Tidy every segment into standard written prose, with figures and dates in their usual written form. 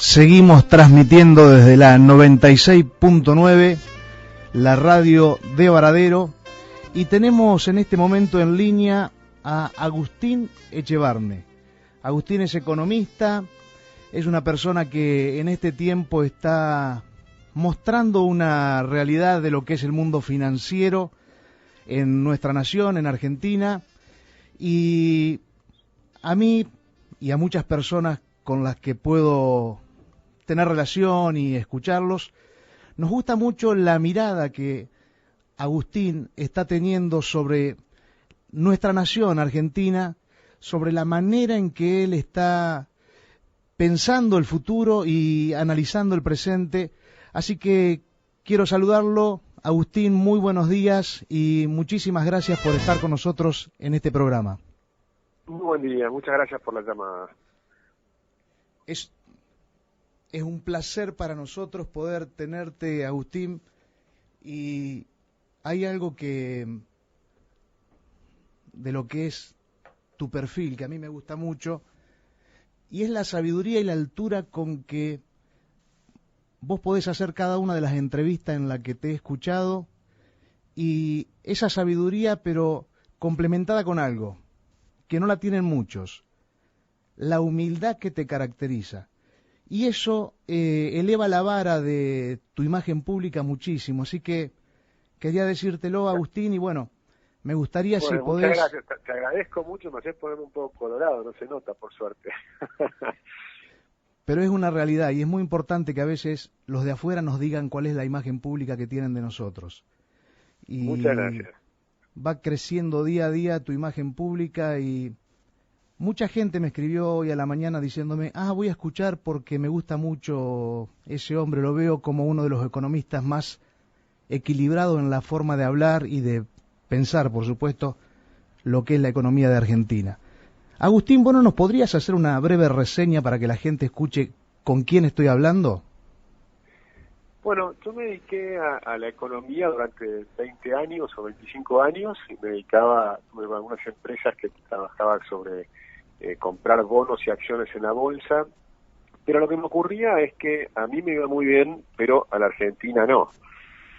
Seguimos transmitiendo desde la 96.9, la radio de Varadero, y tenemos en este momento en línea a Agustín Echevarne. Agustín es economista, es una persona que en este tiempo está mostrando una realidad de lo que es el mundo financiero en nuestra nación, en Argentina, y a mí y a muchas personas con las que puedo tener relación y escucharlos, nos gusta mucho la mirada que Agustín está teniendo sobre nuestra nación Argentina, sobre la manera en que él está pensando el futuro y analizando el presente. Así que quiero saludarlo. Agustín, muy buenos días y muchísimas gracias por estar con nosotros en este programa. Muy buen día, muchas gracias por la llamada. Es un placer para nosotros poder tenerte, Agustín, y hay algo de lo que es tu perfil, que a mí me gusta mucho, y es la sabiduría y la altura con que vos podés hacer cada una de las entrevistas en las que te he escuchado, y esa sabiduría, pero complementada con algo, que no la tienen muchos, la humildad que te caracteriza. Y eso eleva la vara de tu imagen pública muchísimo. Así que quería decírtelo, Agustín, y bueno, me gustaría si podés... Muchas gracias, te agradezco mucho, me haces ponerme un poco colorado, no se nota, por suerte. Pero es una realidad y es muy importante que a veces los de afuera nos digan cuál es la imagen pública que tienen de nosotros. Y muchas gracias. Va creciendo día a día tu imagen pública y... Mucha gente me escribió hoy a la mañana diciéndome, voy a escuchar porque me gusta mucho ese hombre, lo veo como uno de los economistas más equilibrados en la forma de hablar y de pensar, por supuesto, lo que es la economía de Argentina. Agustín, ¿vos no nos podrías hacer una breve reseña para que la gente escuche con quién estoy hablando? Bueno, yo me dediqué a la economía durante 20 años o 25 años, y me dedicaba, tuve algunas empresas que trabajaban sobre comprar bonos y acciones en la bolsa, pero lo que me ocurría es que a mí me iba muy bien, pero a la Argentina no.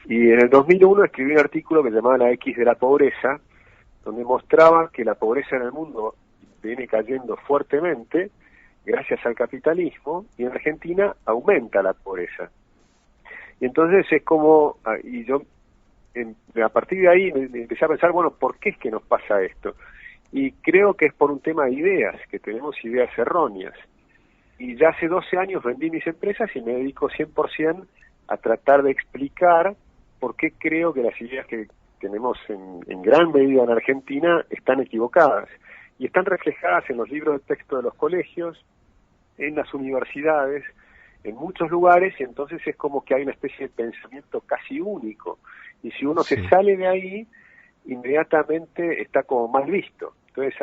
Y en el 2001 escribí un artículo que se llamaba La X de la pobreza, donde mostraba que la pobreza en el mundo viene cayendo fuertemente gracias al capitalismo, y en Argentina aumenta la pobreza. Y entonces es como, y yo a partir de ahí me empecé a pensar, bueno, ¿por qué es que nos pasa esto? Y creo que es por un tema de ideas, que tenemos ideas erróneas. Y ya hace 12 años vendí mis empresas y me dedico 100% a tratar de explicar por qué creo que las ideas que tenemos en gran medida en Argentina están equivocadas. Y están reflejadas en los libros de texto de los colegios, en las universidades, en muchos lugares, y entonces es como que hay una especie de pensamiento casi único. Y si uno se sale de ahí, inmediatamente está como mal visto. Entonces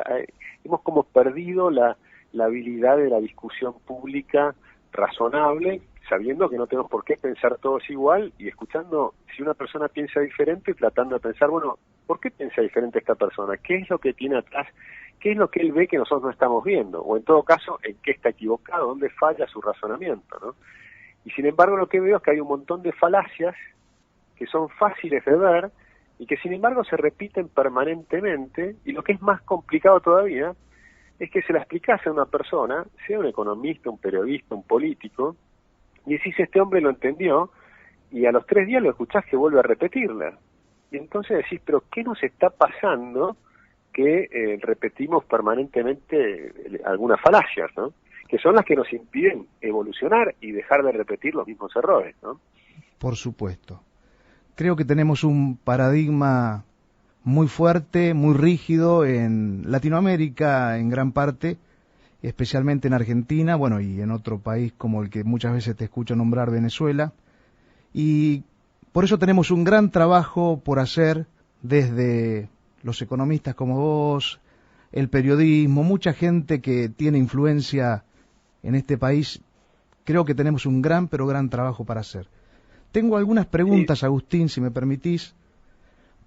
hemos como perdido la habilidad de la discusión pública razonable, sabiendo que no tenemos por qué pensar todos igual, y escuchando si una persona piensa diferente, tratando de pensar, bueno, ¿por qué piensa diferente esta persona? ¿Qué es lo que tiene atrás? ¿Qué es lo que él ve que nosotros no estamos viendo? O en todo caso, ¿en qué está equivocado? ¿Dónde falla su razonamiento, ¿no? Y sin embargo lo que veo es que hay un montón de falacias que son fáciles de ver y que sin embargo se repiten permanentemente, y lo que es más complicado todavía es que se la explicase a una persona, sea un economista, un periodista, un político, y decís, este hombre lo entendió, y a los 3 días lo escuchás que vuelve a repetirla. Y entonces decís, pero ¿qué nos está pasando que repetimos permanentemente algunas falacias, ¿no? Que son las que nos impiden evolucionar y dejar de repetir los mismos errores, ¿no? Por supuesto. Creo que tenemos un paradigma muy fuerte, muy rígido en Latinoamérica en gran parte, especialmente en Argentina, bueno, y en otro país como el que muchas veces te escucho nombrar, Venezuela, y por eso tenemos un gran trabajo por hacer desde los economistas como vos, el periodismo, mucha gente que tiene influencia en este país. Creo que tenemos un gran, pero gran trabajo para hacer. Tengo algunas preguntas, sí, Agustín, si me permitís,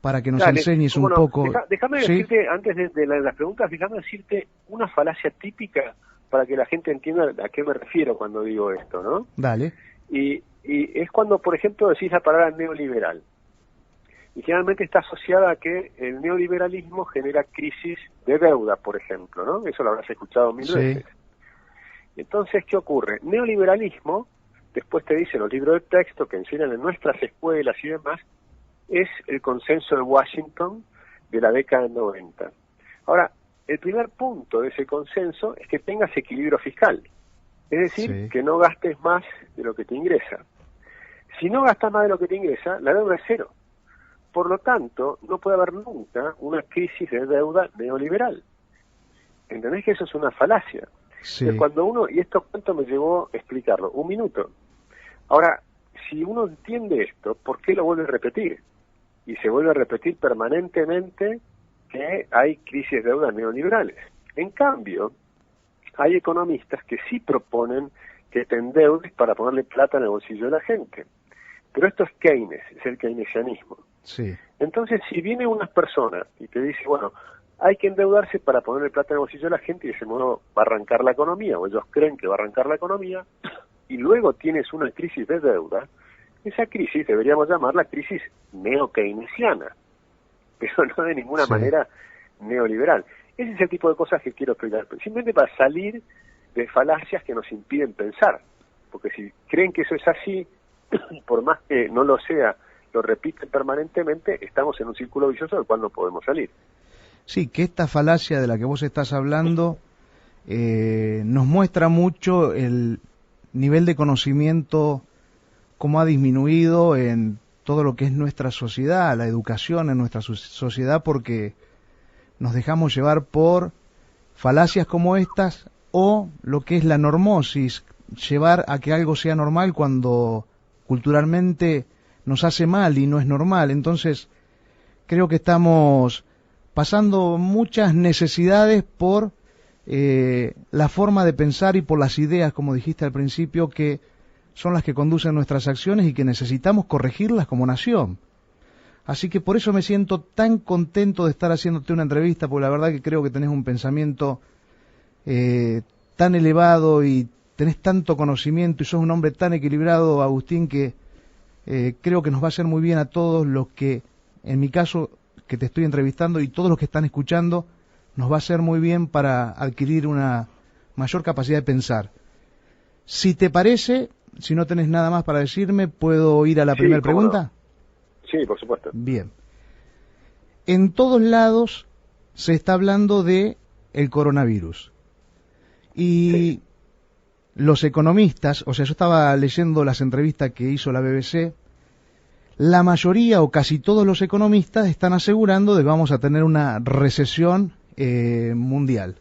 para que nos enseñes un poco. Déjame decirte, antes de las preguntas, déjame decirte una falacia típica para que la gente entienda a qué me refiero cuando digo esto, ¿no? Dale. Y es cuando, por ejemplo, decís la palabra neoliberal. Y generalmente está asociada a que el neoliberalismo genera crisis de deuda, por ejemplo, ¿no? Eso lo habrás escuchado mil veces. Entonces, ¿qué ocurre? Neoliberalismo, después te dicen los libros de texto que enseñan en nuestras escuelas y demás, es el consenso de Washington de la década del 90. Ahora, el primer punto de ese consenso es que tengas equilibrio fiscal, es decir, que no gastes más de lo que te ingresa. Si no gastas más de lo que te ingresa, la deuda es cero. Por lo tanto, no puede haber nunca una crisis de deuda neoliberal. ¿Entendés que eso es una falacia? Que cuando uno, y esto cuánto me llevó explicarlo, 1 minuto. Ahora, si uno entiende esto, ¿por qué lo vuelve a repetir? Y se vuelve a repetir permanentemente que hay crisis de deuda neoliberales. En cambio, hay economistas que sí proponen que te endeudes para ponerle plata en el bolsillo de la gente. Pero esto es Keynes, es el keynesianismo. Sí. Entonces, si viene una persona y te dice, bueno, hay que endeudarse para ponerle plata en el bolsillo de la gente y de ese modo va a arrancar la economía, o ellos creen que va a arrancar la economía, y luego tienes una crisis de deuda, esa crisis deberíamos llamarla crisis neo-keynesiana, pero no de ninguna manera neoliberal. Ese es el tipo de cosas que quiero explicar, simplemente para salir de falacias que nos impiden pensar, porque si creen que eso es así, por más que no lo sea, lo repiten permanentemente, estamos en un círculo vicioso del cual no podemos salir. Sí, que esta falacia de la que vos estás hablando nos muestra mucho el nivel de conocimiento, cómo ha disminuido en todo lo que es nuestra sociedad, la educación en nuestra sociedad, porque nos dejamos llevar por falacias como estas o lo que es la normosis, llevar a que algo sea normal cuando culturalmente nos hace mal y no es normal. Entonces, creo que estamos pasando muchas necesidades por la forma de pensar y por las ideas, como dijiste al principio, que son las que conducen nuestras acciones y que necesitamos corregirlas como nación. Así que por eso me siento tan contento de estar haciéndote una entrevista, porque la verdad que creo que tenés un pensamiento tan elevado y tenés tanto conocimiento y sos un hombre tan equilibrado, Agustín, que creo que nos va a hacer muy bien a todos los que, en mi caso, que te estoy entrevistando, y todos los que están escuchando, nos va a hacer muy bien para adquirir una mayor capacidad de pensar. Si te parece, si no tenés nada más para decirme, ¿puedo ir a la primera pregunta? No. Sí, por supuesto. Bien. En todos lados se está hablando de el coronavirus. Y los economistas, o sea, yo estaba leyendo las entrevistas que hizo la BBC, la mayoría o casi todos los economistas están asegurando de que vamos a tener una recesión mundial.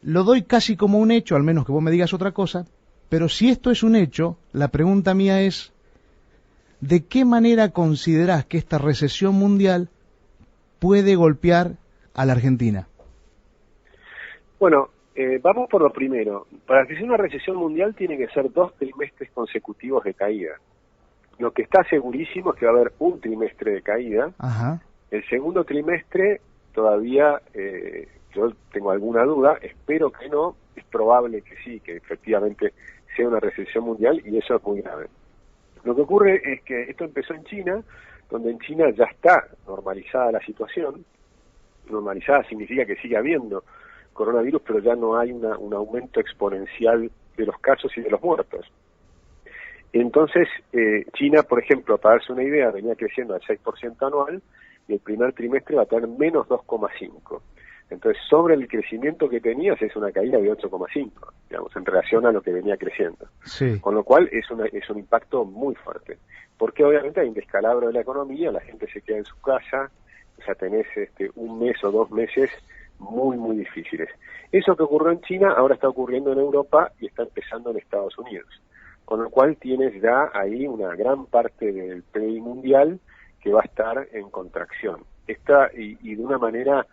Lo doy casi como un hecho, al menos que vos me digas otra cosa, pero si esto es un hecho, la pregunta mía es, ¿de qué manera considerás que esta recesión mundial puede golpear a la Argentina? Bueno, vamos por lo primero. Para que sea una recesión mundial tiene que ser 2 trimestres consecutivos de caída. Lo que está segurísimo es que va a haber un trimestre de caída. Ajá. El segundo trimestre todavía yo tengo alguna duda, espero que no, es probable que sí, que efectivamente sea una recesión mundial y eso es muy grave. Lo que ocurre es que esto empezó en China, donde en China ya está normalizada la situación. Normalizada significa que sigue habiendo coronavirus, pero ya no hay un aumento exponencial de los casos y de los muertos. Entonces, China, por ejemplo, para darse una idea, venía creciendo al 6% anual y el primer trimestre va a tener menos 2,5%. Entonces, sobre el crecimiento que tenías es una caída de 8,5%, digamos, en relación a lo que venía creciendo. Sí. Con lo cual es un impacto muy fuerte. Porque obviamente hay un descalabro de la economía, la gente se queda en su casa, o sea, tenés un mes o 2 meses muy, muy difíciles. Eso que ocurrió en China ahora está ocurriendo en Europa y está empezando en Estados Unidos. Con lo cual tienes ya ahí una gran parte del PIB mundial que va a estar en contracción. Y de una manera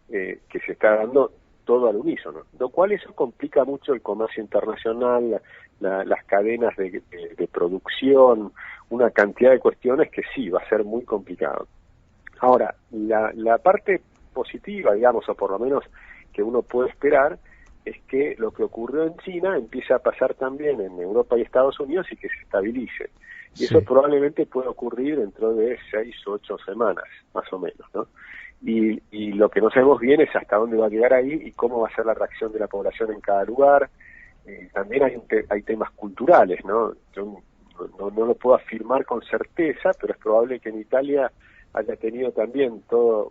que se está dando todo al unísono, lo cual eso complica mucho el comercio internacional, las cadenas de producción, una cantidad de cuestiones que sí, va a ser muy complicado. Ahora, la parte positiva, digamos, o por lo menos que uno puede esperar, es que lo que ocurrió en China empieza a pasar también en Europa y Estados Unidos y que se estabilice. Y eso probablemente puede ocurrir dentro de 6 o 8 semanas, más o menos, ¿no? Y lo que no sabemos bien es hasta dónde va a llegar ahí y cómo va a ser la reacción de la población en cada lugar. También hay temas culturales, ¿no? Yo no lo puedo afirmar con certeza, pero es probable que en Italia haya tenido también toda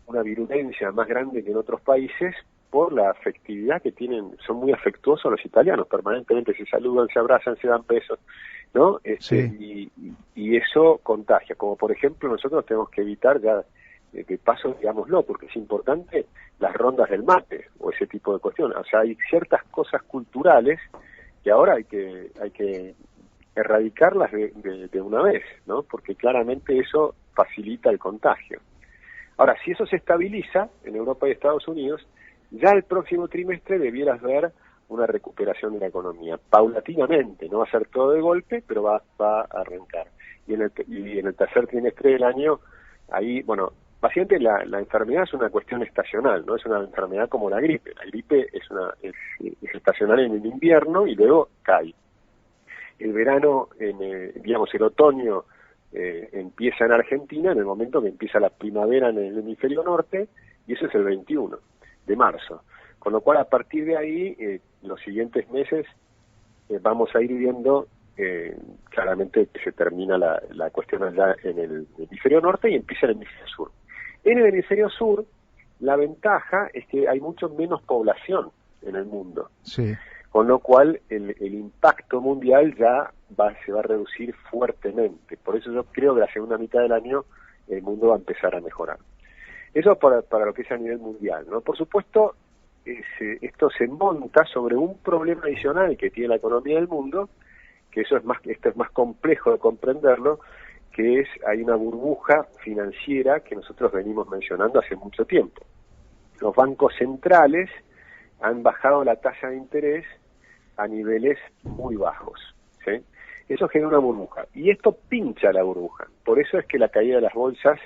una virulencia más grande que en otros países por la afectividad que tienen. Son muy afectuosos los italianos, permanentemente se saludan, se abrazan, se dan besos, ¿no? Y eso contagia, como por ejemplo nosotros tenemos que evitar ya, de paso, digámoslo, porque es importante, las rondas del mate o ese tipo de cuestiones. O sea, hay ciertas cosas culturales que ahora hay que erradicarlas de una vez, ¿no? Porque claramente eso facilita el contagio. Ahora, si eso se estabiliza en Europa y Estados Unidos, ya el próximo trimestre debieras ver una recuperación de la economía, paulatinamente, no va a ser todo de golpe, pero va a arrancar. Y en el tercer trimestre del año, ahí, bueno, básicamente la enfermedad es una cuestión estacional, no es una enfermedad como la gripe. La gripe es estacional en el invierno y luego cae. El verano, digamos el otoño, empieza en Argentina en el momento que empieza la primavera en el hemisferio norte, y eso es el 21 de marzo. Con lo cual, a partir de ahí, los siguientes meses vamos a ir viendo claramente que se termina la cuestión allá en el hemisferio norte y empieza el hemisferio sur. En el hemisferio sur, la ventaja es que hay mucho menos población en el mundo. Sí. Con lo cual el impacto mundial ya se va a reducir fuertemente. Por eso yo creo que la segunda mitad del año el mundo va a empezar a mejorar. Eso para lo que es a nivel mundial, ¿no? Por supuesto, esto se monta sobre un problema adicional que tiene la economía del mundo, que esto es más complejo de comprenderlo, que hay una burbuja financiera que nosotros venimos mencionando hace mucho tiempo. Los bancos centrales han bajado la tasa de interés a niveles muy bajos, ¿sí? Eso genera una burbuja, y esto pincha la burbuja. Por eso es que la caída de las bolsas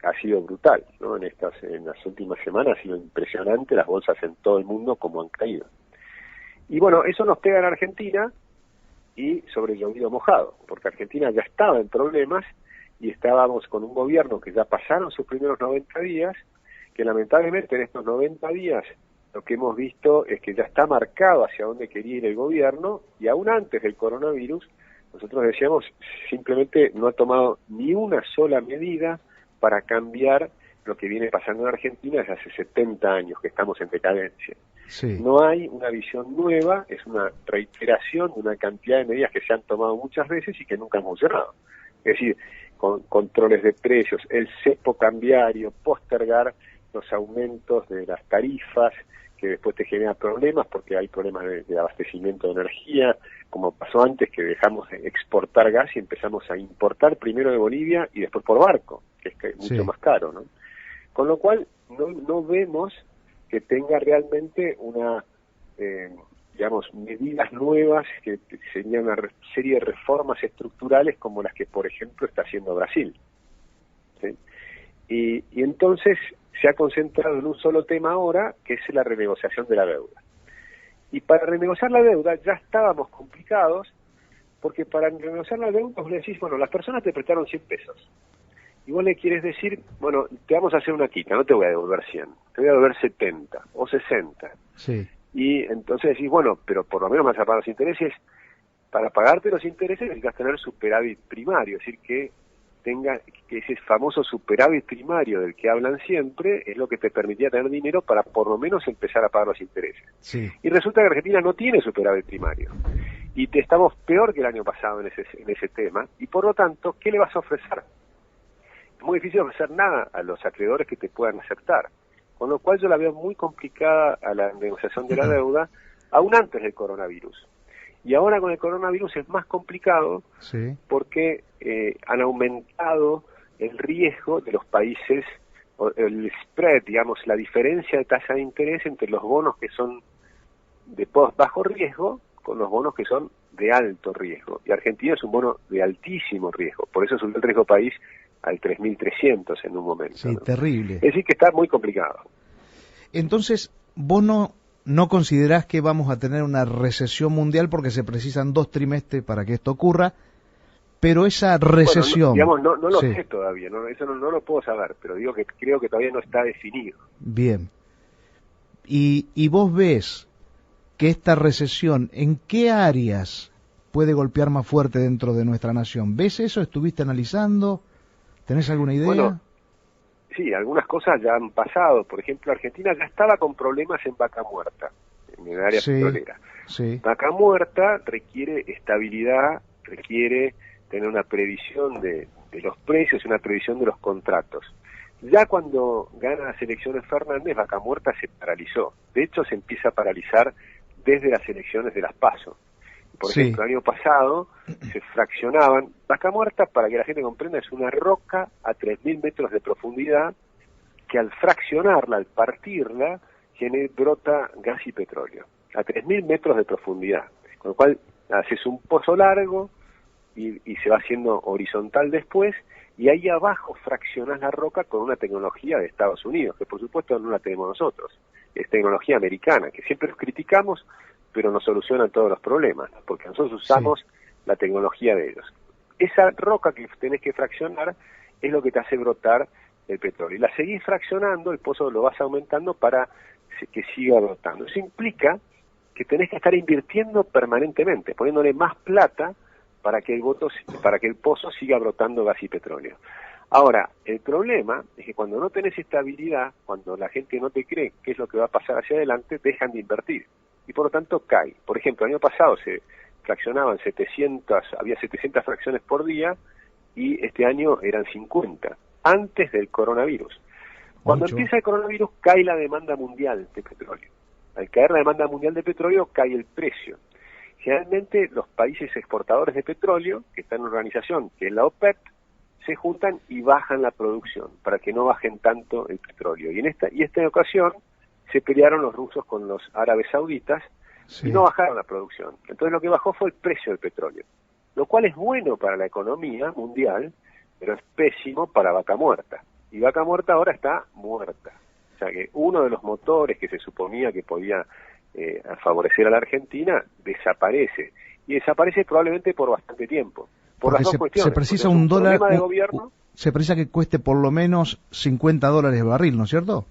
ha sido brutal, ¿no? En las últimas semanas ha sido impresionante las bolsas en todo el mundo como han caído. Y bueno, eso nos pega en Argentina y sobre llovido mojado, porque Argentina ya estaba en problemas y estábamos con un gobierno que ya pasaron sus primeros 90 días, que lamentablemente en estos 90 días lo que hemos visto es que ya está marcado hacia dónde quería ir el gobierno, y aún antes del coronavirus, nosotros decíamos, simplemente no ha tomado ni una sola medida para cambiar lo que viene pasando en Argentina desde hace 70 años, que estamos en decadencia. Sí. No hay una visión nueva, es una reiteración de una cantidad de medidas que se han tomado muchas veces y que nunca han funcionado. Es decir, con controles de precios, el cepo cambiario, postergar los aumentos de las tarifas, que después te genera problemas porque hay problemas de abastecimiento de energía, como pasó antes, que dejamos de exportar gas y empezamos a importar primero de Bolivia y después por barco, que es mucho más caro, ¿no? Con lo cual no vemos que tenga realmente medidas nuevas que serían una serie de reformas estructurales como las que, por ejemplo, está haciendo Brasil, ¿sí? Y entonces se ha concentrado en un solo tema ahora, que es la renegociación de la deuda. Y para renegociar la deuda ya estábamos complicados, porque para renegociar la deuda vos le decís, bueno, las personas te prestaron 100 pesos. Y vos le quieres decir, bueno, te vamos a hacer una quita, no te voy a devolver 100, te voy a devolver 70 o 60. Sí. Y entonces decís, bueno, pero por lo menos me vas a pagar los intereses. Para pagarte los intereses necesitas tener superávit primario, es decir, que ese famoso superávit primario del que hablan siempre es lo que te permitía tener dinero para por lo menos empezar a pagar los intereses. Sí. Y resulta que Argentina no tiene superávit primario. Y estamos peor que el año pasado en ese tema. Y por lo tanto, ¿qué le vas a ofrecer? Es muy difícil ofrecer nada a los acreedores que te puedan aceptar. Con lo cual yo la veo muy complicada a la negociación de la deuda, aún antes del coronavirus. Y ahora con el coronavirus es más complicado, sí, porque han aumentado el riesgo de los países, el spread, digamos, la diferencia de tasa de interés entre los bonos que son de bajo riesgo con los bonos que son de alto riesgo. Y Argentina es un bono de altísimo riesgo, por eso subió el riesgo país al 3.300 en un momento. Sí, ¿no? Terrible. Es decir, que está muy complicado. Entonces, vos no no considerás que vamos a tener una recesión mundial porque se precisan 2 trimestres para que esto ocurra, pero esa recesión... Bueno, no lo sí. sé todavía, eso no lo puedo saber, pero digo que creo que todavía no está definido. Bien. Y vos ves que esta recesión, ¿en qué áreas puede golpear más fuerte dentro de nuestra nación? ¿Ves eso? ¿Estuviste analizando? ¿Tenés alguna idea? Bueno, sí, algunas cosas ya han pasado. Por ejemplo, Argentina ya estaba con problemas en Vaca Muerta, en el área petrolera. Sí. Vaca Muerta requiere estabilidad, requiere tener una previsión de los precios y una previsión de los contratos. Ya cuando gana las elecciones Fernández, Vaca Muerta se paralizó. De hecho, se empieza a paralizar desde las elecciones de las PASO. Por ejemplo, el año pasado se fraccionaban. Vaca Muerta, para que la gente comprenda, es una roca a 3.000 metros de profundidad que al fraccionarla, al partirla, brota gas y petróleo. A 3.000 metros de profundidad. Con lo cual, haces un pozo largo y se va haciendo horizontal después, y ahí abajo fraccionás la roca con una tecnología de Estados Unidos, que por supuesto no la tenemos nosotros. Es tecnología americana, que siempre los criticamos, pero nos solucionan todos los problemas, porque nosotros usamos la tecnología de ellos. Esa roca que tenés que fraccionar es lo que te hace brotar el petróleo. Y la seguís fraccionando, el pozo lo vas aumentando para que siga brotando. Eso implica que tenés que estar invirtiendo permanentemente, poniéndole más plata para que el pozo siga brotando gas y petróleo. Ahora, el problema es que cuando no tenés estabilidad, cuando la gente no te cree qué es lo que va a pasar hacia adelante, dejan de invertir. Y por lo tanto cae. Por ejemplo, el año pasado se fraccionaban había 700 fracciones por día, y este año eran 50, antes del coronavirus. Cuando empieza el coronavirus, cae la demanda mundial de petróleo. Al caer la demanda mundial de petróleo, cae el precio. Generalmente los países exportadores de petróleo, que están en una organización que es la OPEP, se juntan y bajan la producción para que no bajen tanto el petróleo. Y en esta ocasión se pelearon los rusos con los árabes sauditas y no bajaron la producción. Entonces lo que bajó fue el precio del petróleo, lo cual es bueno para la economía mundial, pero es pésimo para Vaca Muerta. Y Vaca Muerta ahora está muerta. O sea que uno de los motores que se suponía que podía favorecer a la Argentina desaparece. Y desaparece probablemente por bastante tiempo. Por las dos cuestiones. Se precisa un dólar, de gobierno. Se precisa que cueste por lo menos $50 el barril, ¿no es cierto?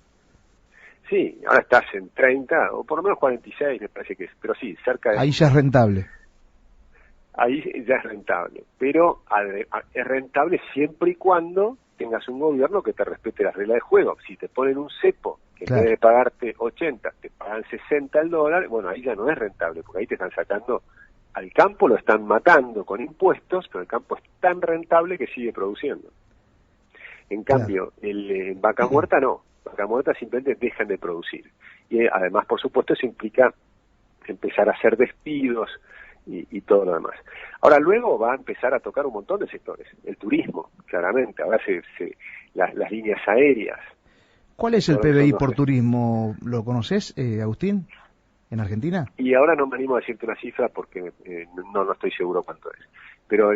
Sí, ahora estás en 30, o por lo menos 46, me parece que es. Pero sí, cerca de... Ahí ya es rentable. Ahí ya es rentable. Pero es rentable siempre y cuando tengas un gobierno que te respete las reglas de juego. Si te ponen un cepo que en vez de pagarte 80, te pagan 60 el dólar, bueno, ahí ya no es rentable, porque ahí te están sacando, al campo lo están matando con impuestos, pero el campo es tan rentable que sigue produciendo. En cambio, en Vaca Muerta no, Vaca Muerta simplemente dejan de producir. Y además, por supuesto, eso implica empezar a hacer despidos y todo lo demás. Ahora, luego va a empezar a tocar un montón de sectores. El turismo, claramente, ahora las líneas aéreas. ¿Cuál es el PBI por turismo? ¿Lo conoces, Agustín, en Argentina? Y ahora no me animo a decirte una cifra porque no estoy seguro cuánto es. Pero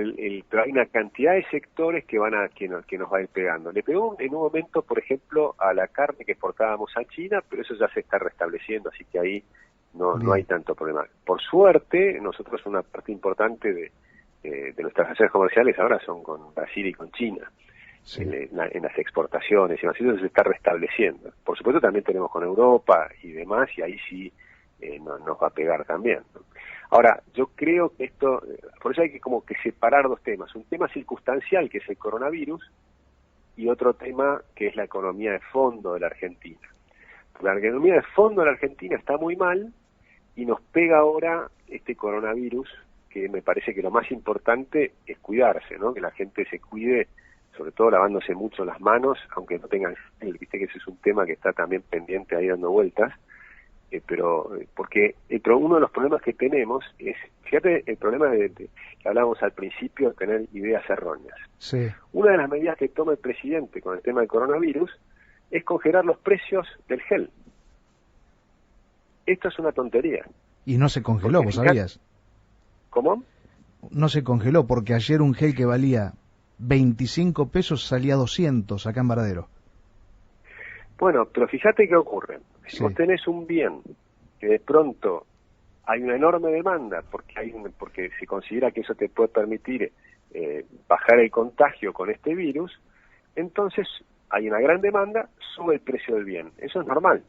pero hay una cantidad de sectores que nos va a ir pegando. Le pegó en un momento, por ejemplo, a la carne que exportábamos a China, pero eso ya se está restableciendo, así que ahí no hay tanto problema. Por suerte, nosotros una parte importante de nuestras relaciones comerciales ahora son con Brasil y con China. En las exportaciones y demás, eso se está restableciendo. Por supuesto también tenemos con Europa y demás, y ahí sí nos va a pegar también, ¿no? Ahora, yo creo que por eso hay que como que separar dos temas, un tema circunstancial que es el coronavirus y otro tema que es la economía de fondo de la Argentina. La economía de fondo de la Argentina está muy mal y nos pega ahora este coronavirus, que me parece que lo más importante es cuidarse, ¿no? Que la gente se cuide, sobre todo lavándose mucho las manos, aunque no tengan gel. Viste que ese es un tema que está también pendiente ahí dando vueltas, porque uno de los problemas que tenemos es, fíjate, el problema que hablábamos al principio, de tener ideas erróneas. Una de las medidas que toma el presidente con el tema del coronavirus es congelar los precios del gel. Esto es una tontería. Y no se congeló, ¿vos sabías? ¿Cómo? No se congeló, porque ayer un gel que valía 25 pesos salía 200 acá en Varadero. Bueno, pero fíjate qué ocurre. Si vos tenés un bien que de pronto hay una enorme demanda porque se considera que eso te puede permitir bajar el contagio con este virus, entonces hay una gran demanda, sube el precio del bien. Eso es normal.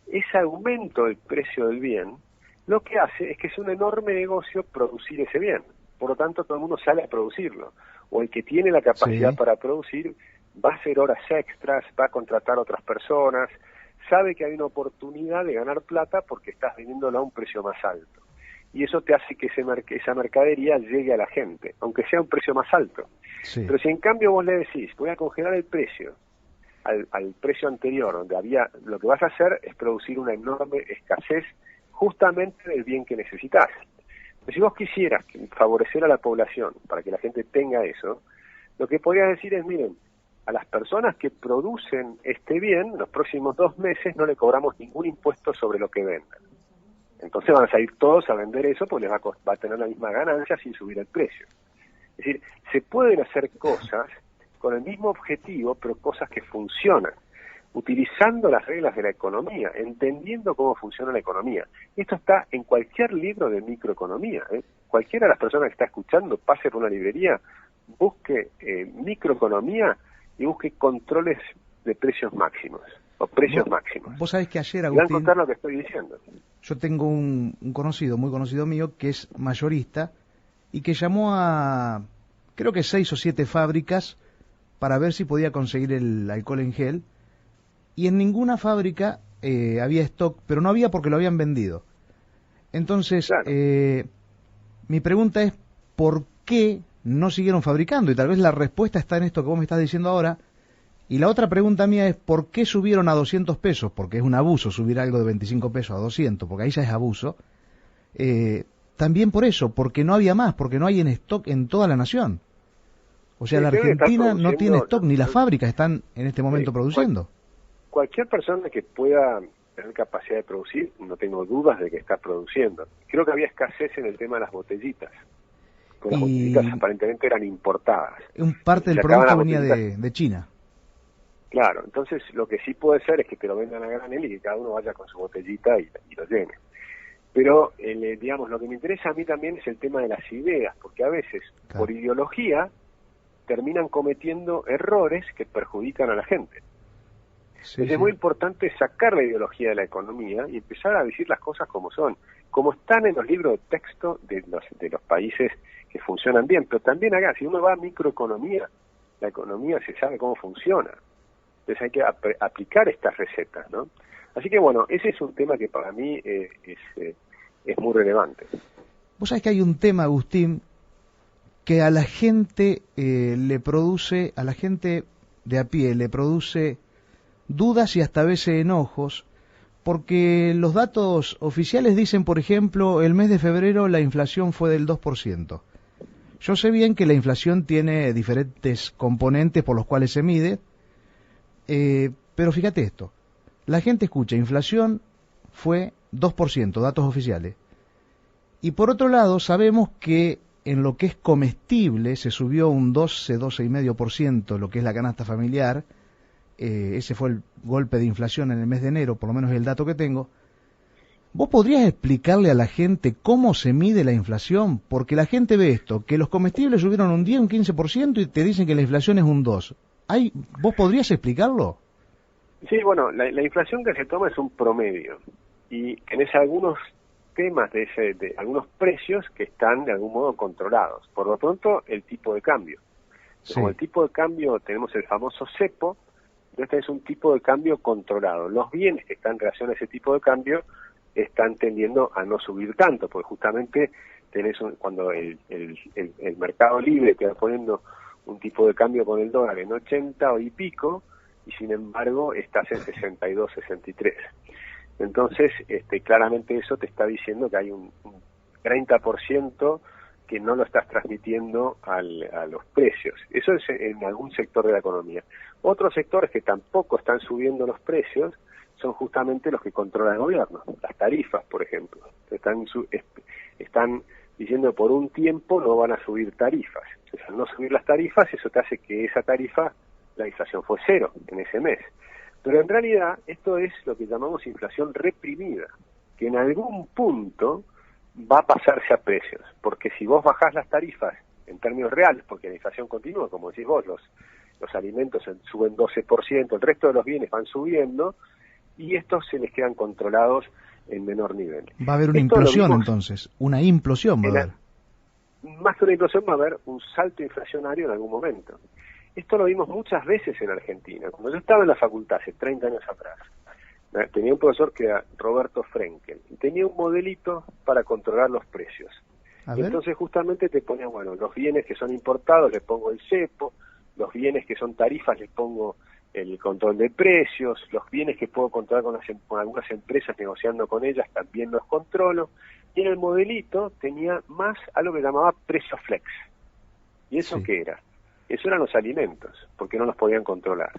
Ese aumento del precio del bien lo que hace es que es un enorme negocio producir ese bien. Por lo tanto, todo el mundo sale a producirlo. O el que tiene la capacidad para producir va a hacer horas extras, va a contratar a otras personas, sabe que hay una oportunidad de ganar plata porque estás vendiéndola a un precio más alto. Y eso te hace que esa mercadería llegue a la gente, aunque sea un precio más alto. Sí. Pero si en cambio vos le decís, voy a congelar el precio al precio anterior, donde lo que vas a hacer es producir una enorme escasez justamente del bien que necesitas. Pero si vos quisieras favorecer a la población para que la gente tenga eso, lo que podrías decir es, miren, a las personas que producen este bien, los próximos 2 meses no le cobramos ningún impuesto sobre lo que vendan. Entonces van a salir todos a vender eso porque les va a tener la misma ganancia sin subir el precio. Es decir, se pueden hacer cosas con el mismo objetivo, pero cosas que funcionan, utilizando las reglas de la economía, entendiendo cómo funciona la economía. Esto está en cualquier libro de microeconomía. Cualquiera de las personas que está escuchando, pase por una librería, busque microeconomía y busque controles de precios máximos, o precios máximos. Vos sabés que ayer, Agustín, y van a contar lo que estoy diciendo. Yo tengo un conocido, muy conocido mío, que es mayorista, y que llamó a, creo que 6 o 7 fábricas, para ver si podía conseguir el alcohol en gel, y en ninguna fábrica había stock, pero no había porque lo habían vendido. Entonces, claro. Mi pregunta es, ¿por qué no siguieron fabricando? Y tal vez la respuesta está en esto que vos me estás diciendo ahora. Y la otra pregunta mía es, ¿por qué subieron a 200 pesos? Porque es un abuso subir algo de 25 pesos a 200, porque ahí ya es abuso. También por eso, porque no había más, porque no hay en stock en toda la nación. O sea, la Argentina no tiene stock, ni las fábricas están en este momento produciendo. Cualquier persona que pueda tener capacidad de producir, no tengo dudas de que está produciendo. Creo que había escasez en el tema de las botellitas. Las botellitas aparentemente eran importadas. Un parte del producto venía de China. Claro, entonces lo que sí puede ser es que te lo vendan a granel y que cada uno vaya con su botellita y lo llene. Pero, digamos, lo que me interesa a mí también es el tema de las ideas, porque a veces, claro, por ideología, terminan cometiendo errores que perjudican a la gente. Sí, Entonces es muy importante sacar la ideología de la economía y empezar a decir las cosas como son, como están en los libros de texto de los países que funcionan bien, pero también acá, si uno va a microeconomía, la economía se sabe cómo funciona. Entonces hay que aplicar estas recetas, ¿no? Así que bueno, ese es un tema que para mí es muy relevante. Vos sabés que hay un tema, Agustín, que a la gente le produce, a la gente de a pie le produce dudas y hasta a veces enojos, porque los datos oficiales dicen, por ejemplo, el mes de febrero la inflación fue del 2%. Yo sé bien que la inflación tiene diferentes componentes por los cuales se mide, pero fíjate esto, la gente escucha, inflación fue 2%, datos oficiales. Y por otro lado, sabemos que en lo que es comestible se subió un 12,5%, lo que es la canasta familiar. Ese fue el golpe de inflación en el mes de enero, por lo menos es el dato que tengo. ¿Vos podrías explicarle a la gente cómo se mide la inflación? Porque la gente ve esto, que los comestibles subieron un 10, un 15% y te dicen que la inflación es un 2%. ¿Vos podrías explicarlo? Sí, bueno, la inflación que se toma es un promedio y tenés algunos temas de algunos precios que están de algún modo controlados. Por lo pronto, el tipo de cambio. Sí. Como el tipo de cambio tenemos el famoso cepo, este es un tipo de cambio controlado. Los bienes que están en relación a ese tipo de cambio están tendiendo a no subir tanto, porque justamente tenés cuando el mercado libre te va poniendo un tipo de cambio con el dólar en 80 y pico, y sin embargo estás en 62, 63. Entonces, claramente eso te está diciendo que hay un 30% que no lo estás transmitiendo a los precios. Eso es en algún sector de la economía. Otros sectores que tampoco están subiendo los precios son justamente los que controla el gobierno. Las tarifas, por ejemplo. Están diciendo que por un tiempo no van a subir tarifas. Entonces, al no subir las tarifas, eso te hace que esa tarifa, la inflación fue 0 en ese mes. Pero en realidad esto es lo que llamamos inflación reprimida. que en algún punto va a pasarse a precios, porque si vos bajás las tarifas en términos reales, porque la inflación continúa, como decís vos, los alimentos suben 12%, el resto de los bienes van subiendo, y estos se les quedan controlados en menor nivel. Va a haber una implosión entonces, una implosión va a haber. Más que una implosión va a haber un salto inflacionario en algún momento. Esto lo vimos muchas veces en Argentina. Cuando yo estaba en la facultad, hace 30 años atrás, tenía un profesor que era Roberto Frenkel, y tenía un modelito para controlar los precios. Y entonces justamente te ponía, bueno, los bienes que son importados les pongo el cepo, los bienes que son tarifas les pongo el control de precios, los bienes que puedo controlar con algunas empresas negociando con ellas también los controlo, y en el modelito tenía más algo que llamaba precio flex. ¿Y eso qué era? Eso eran los alimentos, porque no los podían controlar.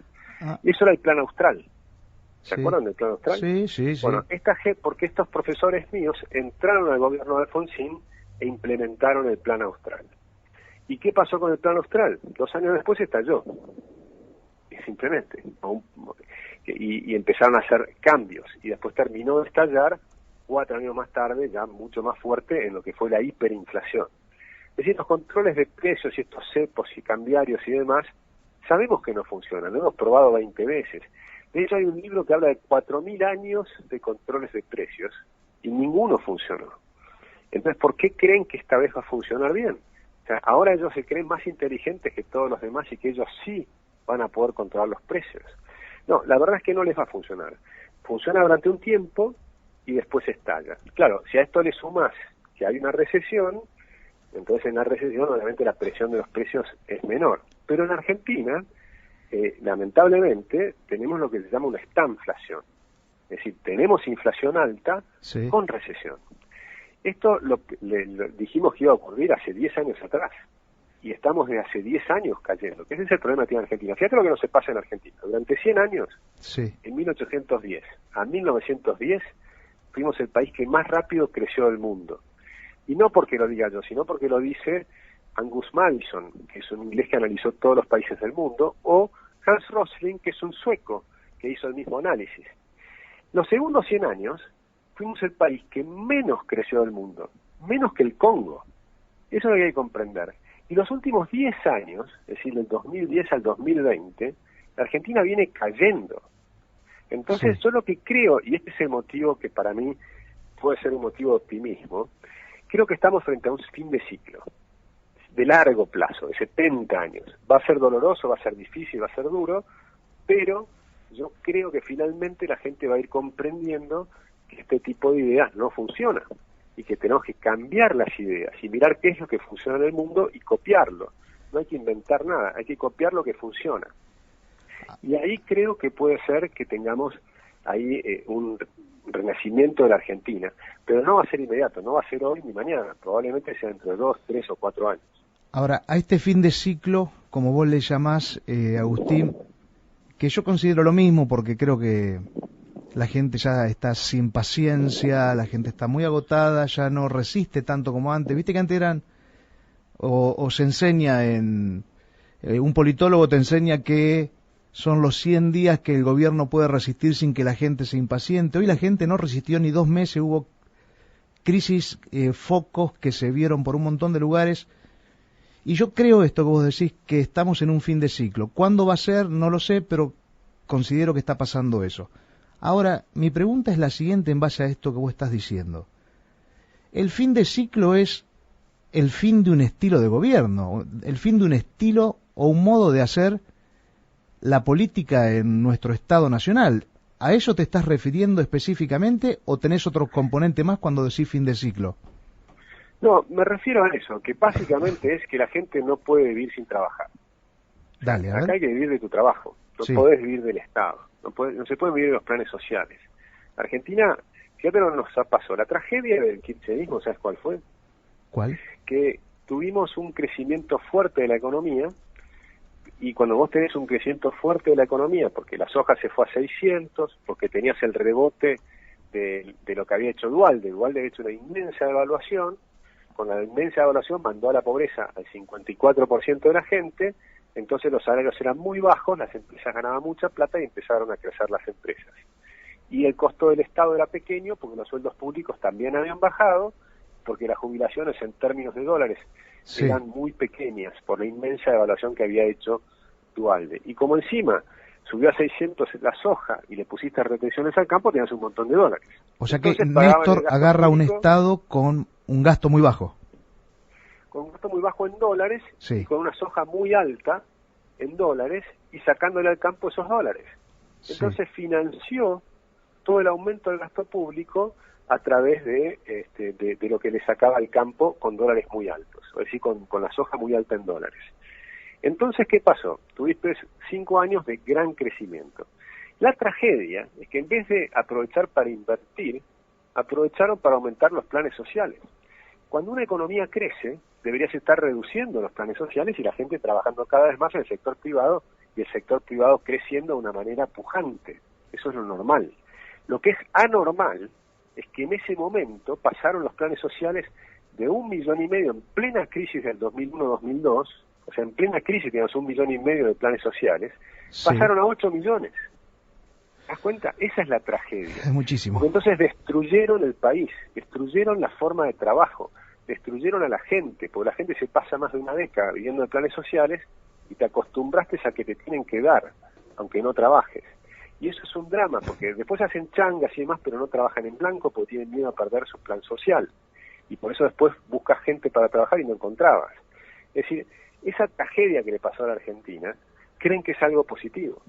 Y eso era el Plan Austral. ¿Se acuerdan del Plan Austral? Sí. Bueno, porque estos profesores míos entraron al gobierno de Alfonsín e implementaron el Plan Austral. ¿Y qué pasó con el Plan Austral? 2 años después estalló. Simplemente. Y empezaron a hacer cambios. Y después terminó de estallar 4 años más tarde, ya mucho más fuerte, en lo que fue la hiperinflación. Es decir, los controles de precios y estos cepos y cambiarios y demás, sabemos que no funcionan, lo hemos probado 20 veces. De hecho, hay un libro que habla de 4.000 años de controles de precios y ninguno funcionó. Entonces, ¿por qué creen que esta vez va a funcionar bien? O sea, ahora ellos se creen más inteligentes que todos los demás y que ellos sí van a poder controlar los precios. No, la verdad es que no les va a funcionar. Funciona durante un tiempo y después estalla. Claro, si a esto le sumas que hay una recesión, entonces en la recesión obviamente la presión de los precios es menor. Pero en Argentina, lamentablemente, tenemos lo que se llama una stagflación. Es decir, tenemos inflación alta con recesión. Esto lo dijimos que iba a ocurrir hace 10 años atrás. Y estamos desde hace 10 años cayendo, que ese es el problema que tiene Argentina. Fíjate lo que no se pasa en Argentina. Durante 100 años, en 1810 a 1910, fuimos el país que más rápido creció del mundo. Y no porque lo diga yo, sino porque lo dice Angus Madison, que es un inglés que analizó todos los países del mundo, o Hans Rosling, que es un sueco, que hizo el mismo análisis. Los segundos 100 años, fuimos el país que menos creció del mundo, menos que el Congo. Eso es lo que hay que comprender. Y los últimos 10 años, es decir, del 2010 al 2020, la Argentina viene cayendo. Entonces, yo lo que creo, y este es el motivo que para mí puede ser un motivo de optimismo, creo que estamos frente a un fin de ciclo, de largo plazo, de 70 años. Va a ser doloroso, va a ser difícil, va a ser duro, pero yo creo que finalmente la gente va a ir comprendiendo que este tipo de ideas no funciona y que tenemos que cambiar las ideas y mirar qué es lo que funciona en el mundo y copiarlo. No hay que inventar nada, hay que copiar lo que funciona. Y ahí creo que puede ser que tengamos ahí un renacimiento de la Argentina, pero no va a ser inmediato, no va a ser hoy ni mañana, probablemente sea dentro de 2, 3 o 4 años. Ahora, a este fin de ciclo, como vos le llamás, Agustín, que yo considero lo mismo porque creo que la gente ya está sin paciencia, la gente está muy agotada, ya no resiste tanto como antes. Viste que antes eran, o se enseña un politólogo te enseña que son los 100 días que el gobierno puede resistir sin que la gente se impaciente. Hoy la gente no resistió ni 2 meses, hubo crisis, focos que se vieron por un montón de lugares. Y yo creo esto que vos decís, que estamos en un fin de ciclo. ¿Cuándo va a ser? No lo sé, pero considero que está pasando eso. Ahora, mi pregunta es la siguiente en base a esto que vos estás diciendo. El fin de ciclo es el fin de un estilo de gobierno, el fin de un estilo o un modo de hacer la política en nuestro Estado Nacional. ¿A eso te estás refiriendo específicamente o tenés otro componente más cuando decís fin de ciclo? No, me refiero a eso, que básicamente es que la gente no puede vivir sin trabajar. Dale, a ver. Acá hay que vivir de tu trabajo, no podés vivir del Estado, no se puede vivir de los planes sociales. Argentina, fíjate lo que nos pasó, la tragedia del kirchnerismo, ¿sabes cuál fue? ¿Cuál? Que tuvimos un crecimiento fuerte de la economía, y cuando vos tenés un crecimiento fuerte de la economía, porque la soja se fue a 600, porque tenías el rebote de lo que había hecho Duhalde había hecho una inmensa devaluación, con la inmensa devaluación mandó a la pobreza al 54% de la gente, entonces los salarios eran muy bajos, las empresas ganaban mucha plata y empezaron a crecer las empresas. y el costo del Estado era pequeño porque los sueldos públicos también habían bajado, porque las jubilaciones en términos de dólares eran muy pequeñas por la inmensa devaluación que había hecho Duhalde. Y como encima subió a 600 la soja y le pusiste retenciones al campo, tenías un montón de dólares. O sea que Néstor agarra un Estado con un gasto muy bajo. Con un gasto muy bajo en dólares, sí, y con una soja muy alta en dólares, y sacándole al campo esos dólares. Entonces financió todo el aumento del gasto público a través de lo que le sacaba al campo con dólares muy altos, es decir, con la soja muy alta en dólares. Entonces, ¿qué pasó? Tuviste 5 años de gran crecimiento. La tragedia es que en vez de aprovechar para invertir, aprovecharon para aumentar los planes sociales. Cuando una economía crece, deberías estar reduciendo los planes sociales y la gente trabajando cada vez más en el sector privado, y el sector privado creciendo de una manera pujante. Eso es lo normal. Lo que es anormal es que en ese momento pasaron los planes sociales de 1,5 millones en plena crisis del 2001-2002, o sea, en plena crisis teníamos 1,5 millones de planes sociales, pasaron a 8 millones. ¿Te das cuenta? Esa es la tragedia. Es muchísimo. Porque entonces destruyeron el país, destruyeron la forma de trabajo, destruyeron a la gente, porque la gente se pasa más de una década viviendo de planes sociales y te acostumbraste a que te tienen que dar, aunque no trabajes. Y eso es un drama, porque después hacen changas y demás, pero no trabajan en blanco porque tienen miedo a perder su plan social. Y por eso después buscas gente para trabajar y no encontrabas. Es decir, esa tragedia que le pasó a la Argentina, creen que es algo positivo.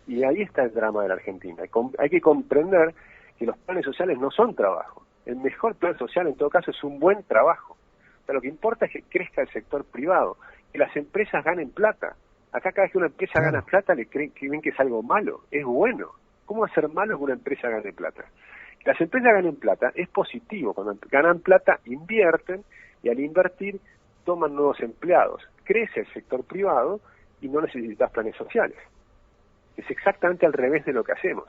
Y ahí está el drama de la Argentina. Hay que comprender que los planes sociales no son trabajo. El mejor plan social, en todo caso, es un buen trabajo. O sea, lo que importa es que crezca el sector privado, que las empresas ganen plata. Acá cada vez que una empresa gana plata, le creen que ven que es algo malo. Es bueno. ¿Cómo va a ser malo que una empresa gane plata? Que las empresas ganen plata es positivo. Cuando ganan plata, invierten, y al invertir, toman nuevos empleados. Crece el sector privado y no necesitas planes sociales. Es exactamente al revés de lo que hacemos.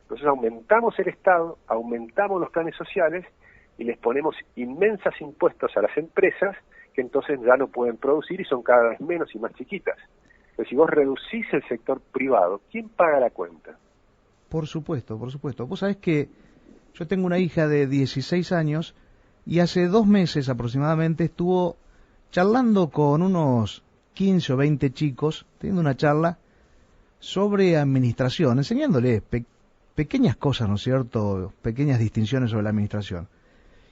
Nosotros aumentamos el Estado, aumentamos los planes sociales y les ponemos inmensos impuestos a las empresas que entonces ya no pueden producir y son cada vez menos y más chiquitas. Pero si vos reducís el sector privado, ¿quién paga la cuenta? Por supuesto, por supuesto. Vos sabés que yo tengo una hija de 16 años y hace 2 meses aproximadamente estuvo charlando con unos 15 o 20 chicos, teniendo una charla sobre administración, enseñándoles pequeñas cosas, ¿no es cierto?, pequeñas distinciones sobre la administración.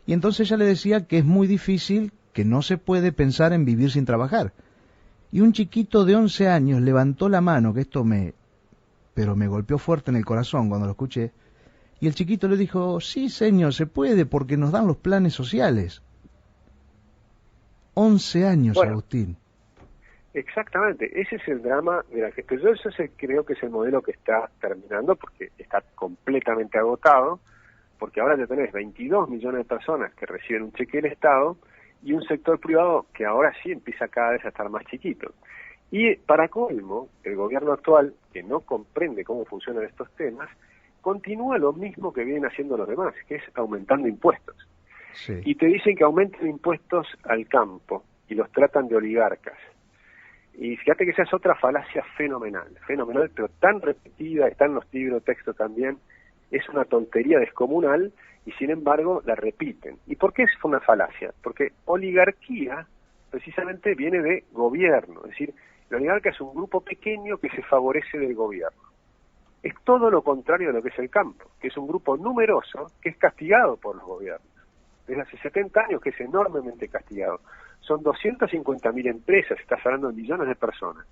Y entonces ella le decía que es muy difícil, que no se puede pensar en vivir sin trabajar. Y un chiquito de 11 años levantó la mano, que esto me golpeó fuerte en el corazón cuando lo escuché, y el chiquito le dijo, sí señor, se puede, porque nos dan los planes sociales. 11 años, bueno, Agustín. Exactamente, ese es el drama de la gente. Yo eso creo que es el modelo que está terminando, porque está completamente agotado, porque ahora ya tenés 22 millones de personas que reciben un cheque del Estado y un sector privado que ahora sí empieza cada vez a estar más chiquito. Y para colmo, el gobierno actual, que no comprende cómo funcionan estos temas, continúa lo mismo que vienen haciendo los demás, que es aumentando impuestos. Sí. Y te dicen que aumenten impuestos al campo y los tratan de oligarcas. Y fíjate que esa es otra falacia fenomenal, pero tan repetida, está en los libros de texto también, es una tontería descomunal y sin embargo la repiten. ¿Y por qué es una falacia? Porque oligarquía precisamente viene de gobierno, es decir, la oligarca es un grupo pequeño que se favorece del gobierno. Es todo lo contrario de lo que es el campo, que es un grupo numeroso que es castigado por los gobiernos. Desde hace 70 años que es enormemente castigado. Son 250.000 empresas, estás hablando de millones de personas.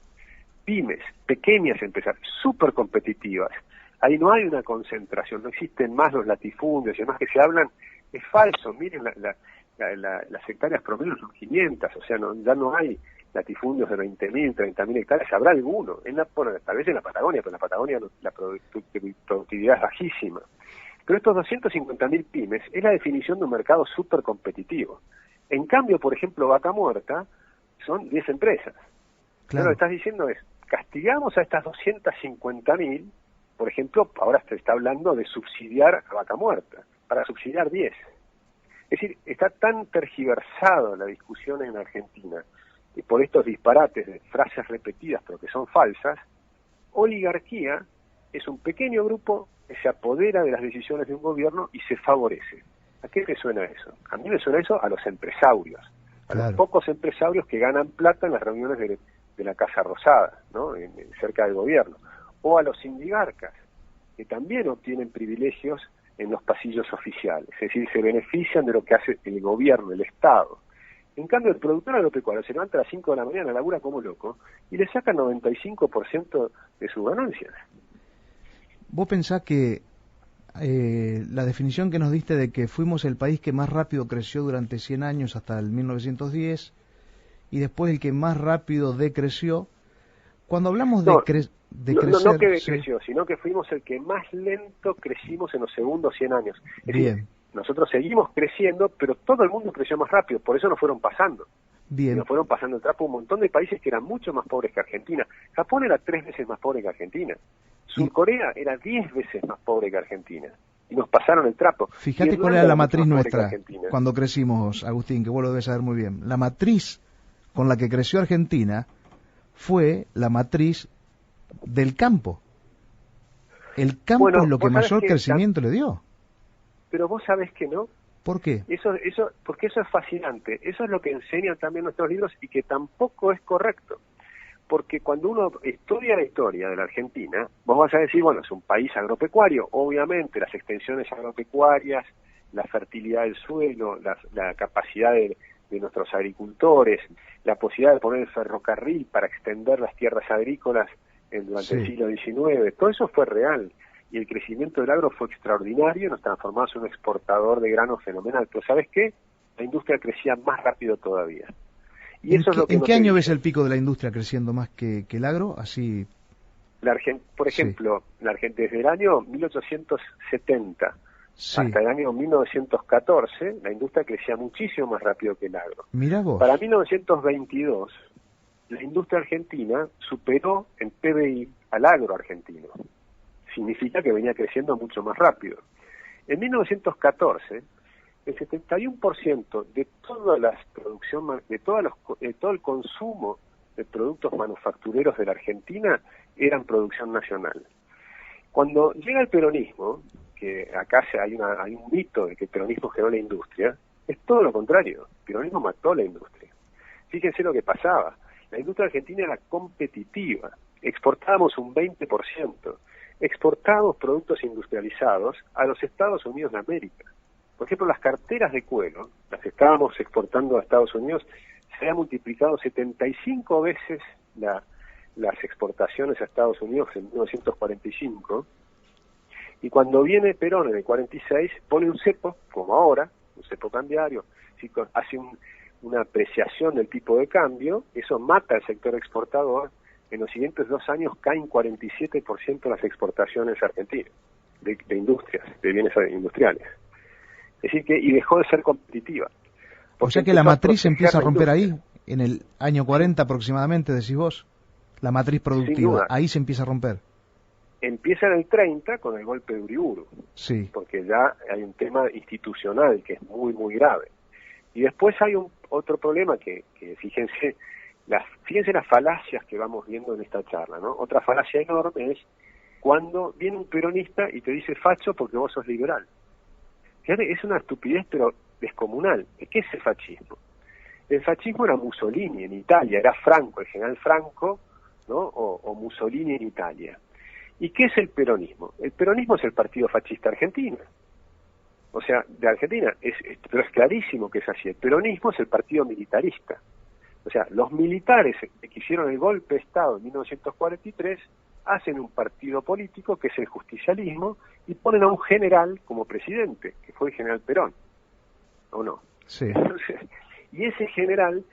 Pymes, pequeñas empresas, súper competitivas. Ahí no hay una concentración, no existen más los latifundios y demás que se hablan. Es falso, miren, las hectáreas promedio son 500, o sea, ya no hay latifundios de 20.000, 30.000 hectáreas, habrá alguno. Bueno, tal vez en la Patagonia, pero en la Patagonia la productividad es bajísima. Pero estos 250.000 pymes es la definición de un mercado súper competitivo. En cambio, por ejemplo, Vaca Muerta son 10 empresas. Claro. Lo que estás diciendo es, castigamos a estas 250.000, por ejemplo, ahora se está hablando de subsidiar a Vaca Muerta, para subsidiar 10. Es decir, está tan tergiversado la discusión en Argentina, y por estos disparates de frases repetidas pero que son falsas. Oligarquía es un pequeño grupo que se apodera de las decisiones de un gobierno y se favorece. ¿A qué me suena eso? A mí me suena eso a los empresarios, a los pocos empresarios que ganan plata en las reuniones de la Casa Rosada, ¿no? Cerca del gobierno, o a los oligarcas, que también obtienen privilegios en los pasillos oficiales, es decir, se benefician de lo que hace el gobierno, el Estado. En cambio, el productor agropecuario se levanta a las 5 de la mañana, labura como loco, y le saca 95% de sus ganancias. ¿Vos pensás que la definición que nos diste de que fuimos el país que más rápido creció durante 100 años hasta el 1910 y después el que más rápido decreció, cuando hablamos de crecer... No que decreció, sino que fuimos el que más lento crecimos en los segundos 100 años. Es decir, nosotros seguimos creciendo, pero todo el mundo creció más rápido, por eso nos fueron pasando. Bien. Y nos fueron pasando el trapo un montón de países que eran mucho más pobres que Argentina. Japón era 3 veces más pobre que Argentina. Surcorea era 10 veces más pobre que Argentina. Y nos pasaron el trapo. Fíjate cuál era la matriz nuestra cuando crecimos, Agustín, que vos lo debes saber muy bien. La matriz con la que creció Argentina fue la matriz del campo. El campo es lo que mayor crecimiento le dio. Pero vos sabés que no. ¿Por qué? Porque eso es fascinante. Eso es lo que enseñan también nuestros libros y que tampoco es correcto. Porque cuando uno estudia la historia de la Argentina, vos vas a decir, bueno, es un país agropecuario. Obviamente, las extensiones agropecuarias, la fertilidad del suelo, la capacidad de nuestros agricultores, la posibilidad de poner el ferrocarril para extender las tierras agrícolas durante el siglo XIX, todo eso fue real. Y el crecimiento del agro fue extraordinario, nos transformamos en un exportador de granos fenomenal. Pero ¿sabes qué? La industria crecía más rápido todavía. Y eso es lo que ¿En qué año ves el pico de la industria creciendo más que el agro? Así. Por ejemplo, la Argentina desde el año 1870 hasta el año 1914, la industria crecía muchísimo más rápido que el agro. Mirá vos. Para 1922, la industria argentina superó en PBI al agro argentino. Significa que venía creciendo mucho más rápido. En 1914, el 71% de toda la producción, de todo el consumo de productos manufactureros de la Argentina eran producción nacional. Cuando llega el peronismo, que acá hay un mito de que el peronismo generó la industria, es todo lo contrario. El peronismo mató la industria. Fíjense lo que pasaba. La industria argentina era competitiva. Exportábamos un 20%. Exportábamos productos industrializados a los Estados Unidos de América. Por ejemplo, las carteras de cuero, las estábamos exportando a Estados Unidos, se había multiplicado 75 veces las exportaciones a Estados Unidos en 1945, y cuando viene Perón en el 46, pone un cepo, como ahora, un cepo cambiario, hace una apreciación del tipo de cambio, eso mata al sector exportador. En los siguientes 2 años caen 47% las exportaciones argentinas, de industrias, de bienes industriales. Es decir, y dejó de ser competitiva. O sea que la matriz empieza a romper ahí, en el año 40 aproximadamente, decís vos, la matriz productiva, ahí se empieza a romper. Empieza en el 30 con el golpe de Uriburu, porque ya hay un tema institucional que es muy, muy grave. Y después hay otro problema que fíjense las falacias que vamos viendo en esta charla, ¿no? Otra falacia enorme es cuando viene un peronista y te dice facho porque vos sos liberal. Fíjate, es una estupidez pero descomunal. ¿Qué es el fascismo? El fascismo era Mussolini en Italia, era Franco, el general Franco, ¿no? O Mussolini en Italia. ¿Y qué es el peronismo? El peronismo es el partido fascista argentino. O sea, de Argentina, pero es clarísimo que es así. El peronismo es el partido militarista. O sea, los militares que hicieron el golpe de Estado en 1943 hacen un partido político que es el justicialismo y ponen a un general como presidente, que fue el general Perón, ¿o no? Sí. Entonces, y ese general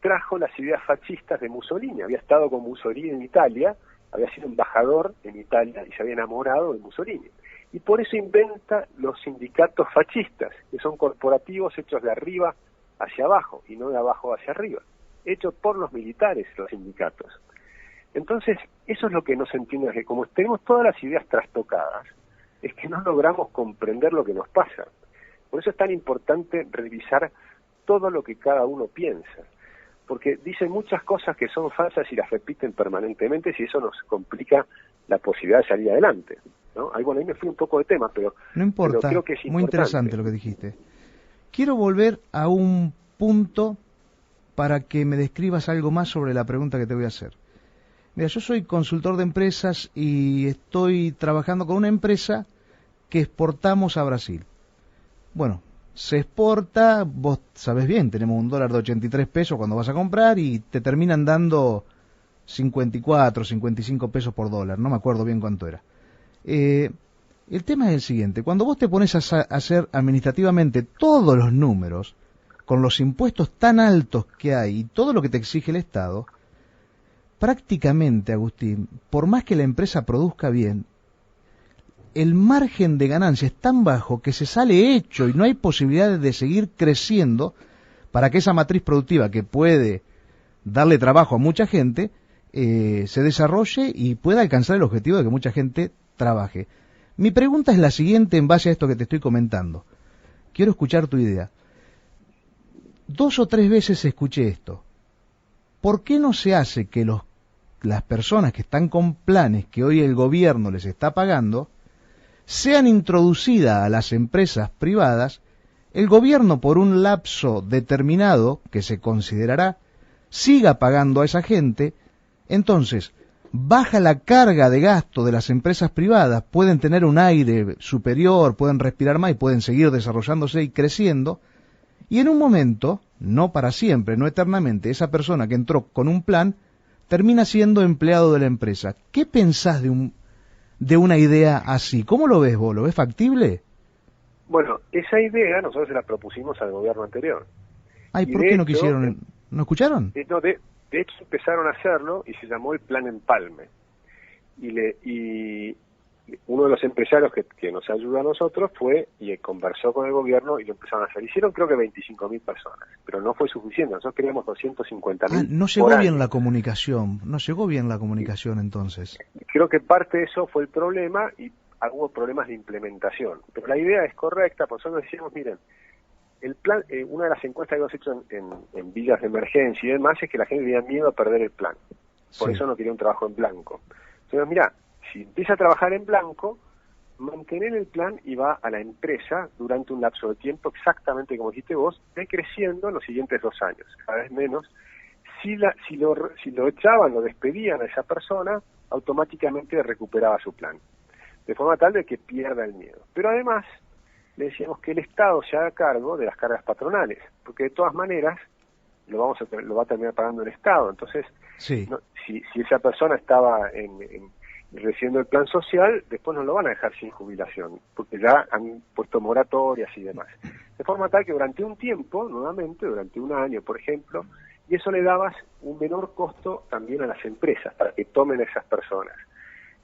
trajo las ideas fascistas de Mussolini, había estado con Mussolini en Italia, había sido embajador en Italia y se había enamorado de Mussolini. Y por eso inventa los sindicatos fascistas, que son corporativos hechos de arriba hacia abajo y no de abajo hacia arriba, hechos por los militares, los sindicatos. Entonces, eso es lo que no se entiende, que como tenemos todas las ideas trastocadas, es que no logramos comprender lo que nos pasa. Por eso es tan importante revisar todo lo que cada uno piensa, porque dicen muchas cosas que son falsas y las repiten permanentemente, y eso nos complica la posibilidad de salir adelante. ¿no? Ahí, bueno, ahí me fui un poco de tema, pero no importa, pero creo que es muy interesante lo que dijiste. Quiero volver a un punto para que me describas algo más sobre la pregunta que te voy a hacer. Mira, yo soy consultor de empresas y estoy trabajando con una empresa que exportamos a Brasil. Bueno, se exporta, vos sabés bien, tenemos un dólar de 83 pesos cuando vas a comprar y te terminan dando 54, 55 pesos por dólar, no me acuerdo bien cuánto era. El tema es el siguiente, cuando vos te pones a hacer administrativamente todos los números, con los impuestos tan altos que hay y todo lo que te exige el Estado, prácticamente, Agustín, por más que la empresa produzca bien, el margen de ganancia es tan bajo que se sale hecho y no hay posibilidades de seguir creciendo para que esa matriz productiva que puede darle trabajo a mucha gente se desarrolle y pueda alcanzar el objetivo de que mucha gente trabaje. Mi pregunta es la siguiente en base a esto que te estoy comentando. Quiero escuchar tu idea. 2 o 3 veces escuché esto. ¿Por qué no se hace que las personas que están con planes que hoy el gobierno les está pagando sean introducidas a las empresas privadas, el gobierno por un lapso determinado que se considerará siga pagando a esa gente, entonces baja la carga de gasto de las empresas privadas, pueden tener un aire superior, pueden respirar más y pueden seguir desarrollándose y creciendo, y en un momento, no para siempre, no eternamente, esa persona que entró con un plan termina siendo empleado de la empresa. ¿Qué pensás de una idea así? ¿Cómo lo ves vos? ¿Lo ves factible? Bueno, esa idea nosotros se la propusimos al gobierno anterior. Ay, ¿por qué no quisieron? ¿No escucharon? No, de hecho empezaron a hacerlo y se llamó el Plan Empalme. Y uno de los empresarios que nos ayuda a nosotros fue y conversó con el gobierno y lo empezaron a hacer. Hicieron creo que 25.000 personas, pero no fue suficiente. Nosotros queríamos 250.000. No llegó bien la comunicación, no llegó bien la comunicación entonces. Creo que parte de eso fue el problema y hubo problemas de implementación. Pero la idea es correcta, por eso nos decíamos, miren, el plan, una de las encuestas que hemos hecho en villas de emergencia y demás es que la gente tenía miedo a perder el plan. Por eso no quería un trabajo en blanco. Entonces, mira, si empieza a trabajar en blanco, mantener el plan y va a la empresa durante un lapso de tiempo, exactamente como dijiste vos, ve creciendo en los siguientes 2 años, cada vez menos. Si lo echaban, lo despedían a esa persona, automáticamente recuperaba su plan, de forma tal de que pierda el miedo. Pero además, le decíamos que el Estado se haga cargo de las cargas patronales, porque de todas maneras lo va a terminar pagando el Estado. Entonces, si esa persona estaba recibiendo el plan social, después no lo van a dejar sin jubilación, porque ya han puesto moratorias y demás. De forma tal que durante un tiempo, nuevamente, durante 1 año, por ejemplo, y eso le dabas un menor costo también a las empresas, para que tomen a esas personas.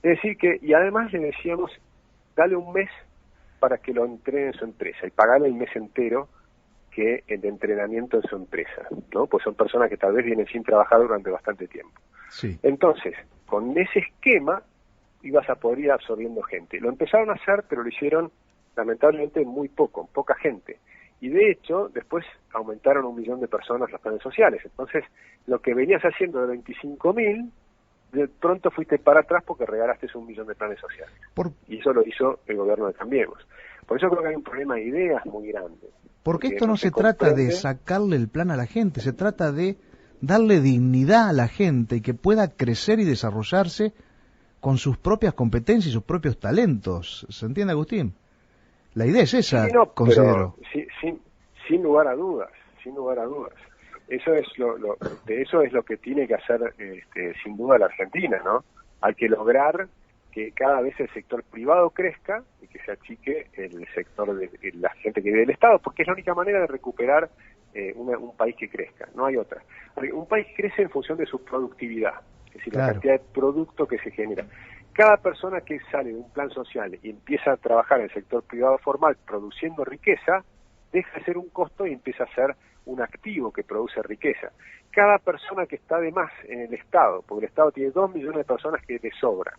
Es decir que, y además le decíamos, dale 1 mes para que lo entrene en su empresa, y pagarle el mes entero que el de entrenamiento en su empresa, ¿no? Pues son personas que tal vez vienen sin trabajar durante bastante tiempo. Sí. Entonces, con ese esquema ibas a poder ir absorbiendo gente. Lo empezaron a hacer, pero lo hicieron lamentablemente muy poca gente. Y de hecho, después aumentaron 1 millón de personas los planes sociales. Entonces, lo que venías haciendo de 25.000, de pronto fuiste para atrás porque regalaste 1 millón de planes sociales. Y eso lo hizo el gobierno de Cambiemos. Por eso creo que hay un problema de ideas muy grande. Porque esto no se trata de sacarle el plan a la gente, se trata de darle dignidad a la gente y que pueda crecer y desarrollarse con sus propias competencias y sus propios talentos. ¿Se entiende, Agustín? La idea es esa, considero. Pero sin lugar a dudas, sin lugar a dudas. Eso es eso es lo que tiene que hacer sin duda la Argentina, ¿no? Hay que lograr que cada vez el sector privado crezca y que se achique el sector de la gente que vive del Estado, porque es la única manera de recuperar un país que crezca, no hay otra. Un país crece en función de su productividad, es decir, la cantidad de producto que se genera. Cada persona que sale de un plan social y empieza a trabajar en el sector privado formal produciendo riqueza, deja de ser un costo y empieza a ser un activo que produce riqueza. Cada persona que está de más en el Estado, porque el Estado tiene 2 millones de personas que le sobran,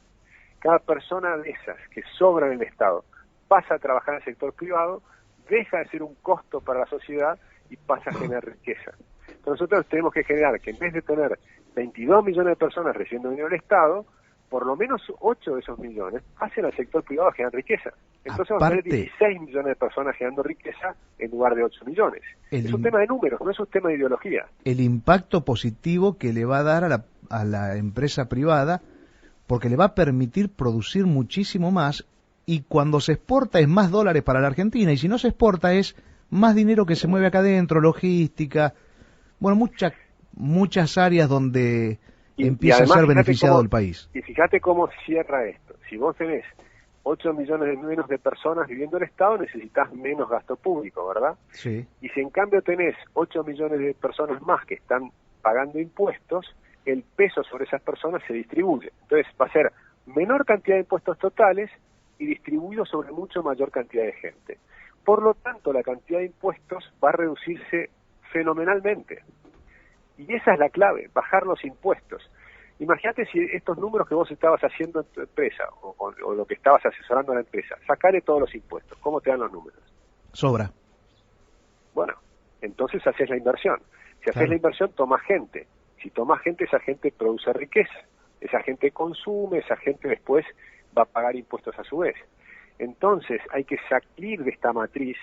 cada persona de esas que sobra en el Estado pasa a trabajar en el sector privado, deja de ser un costo para la sociedad y pasa a generar riqueza. Entonces nosotros tenemos que generar que en vez de tener 22 millones de personas recibiendo dinero del Estado, por lo menos 8 de esos millones hacen al sector privado generar riqueza. Entonces vamos a tener 16 millones de personas generando riqueza en lugar de 8 millones. Es un tema de números, no es un tema de ideología. El impacto positivo que le va a dar a la empresa privada, porque le va a permitir producir muchísimo más, y cuando se exporta es más dólares para la Argentina, y si no se exporta es más dinero que se mueve acá adentro, logística, bueno, muchas áreas donde empieza además, a ser beneficiado el país. Y fíjate cómo cierra esto. Si vos tenés 8 millones menos de personas viviendo en el Estado, necesitas menos gasto público, ¿verdad? Sí. Y si en cambio tenés 8 millones de personas más que están pagando impuestos, el peso sobre esas personas se distribuye. Entonces va a ser menor cantidad de impuestos totales y distribuido sobre mucho mayor cantidad de gente. Por lo tanto, la cantidad de impuestos va a reducirse fenomenalmente. Y esa es la clave, bajar los impuestos. Imagínate si estos números que vos estabas haciendo en tu empresa o lo que estabas asesorando a la empresa, sacarle todos los impuestos, ¿cómo te dan los números? Sobra. Bueno, entonces haces la inversión. Si haces la inversión, tomás gente. Si tomás gente, esa gente produce riqueza. Esa gente consume, esa gente después va a pagar impuestos a su vez. Entonces hay que salir de esta matriz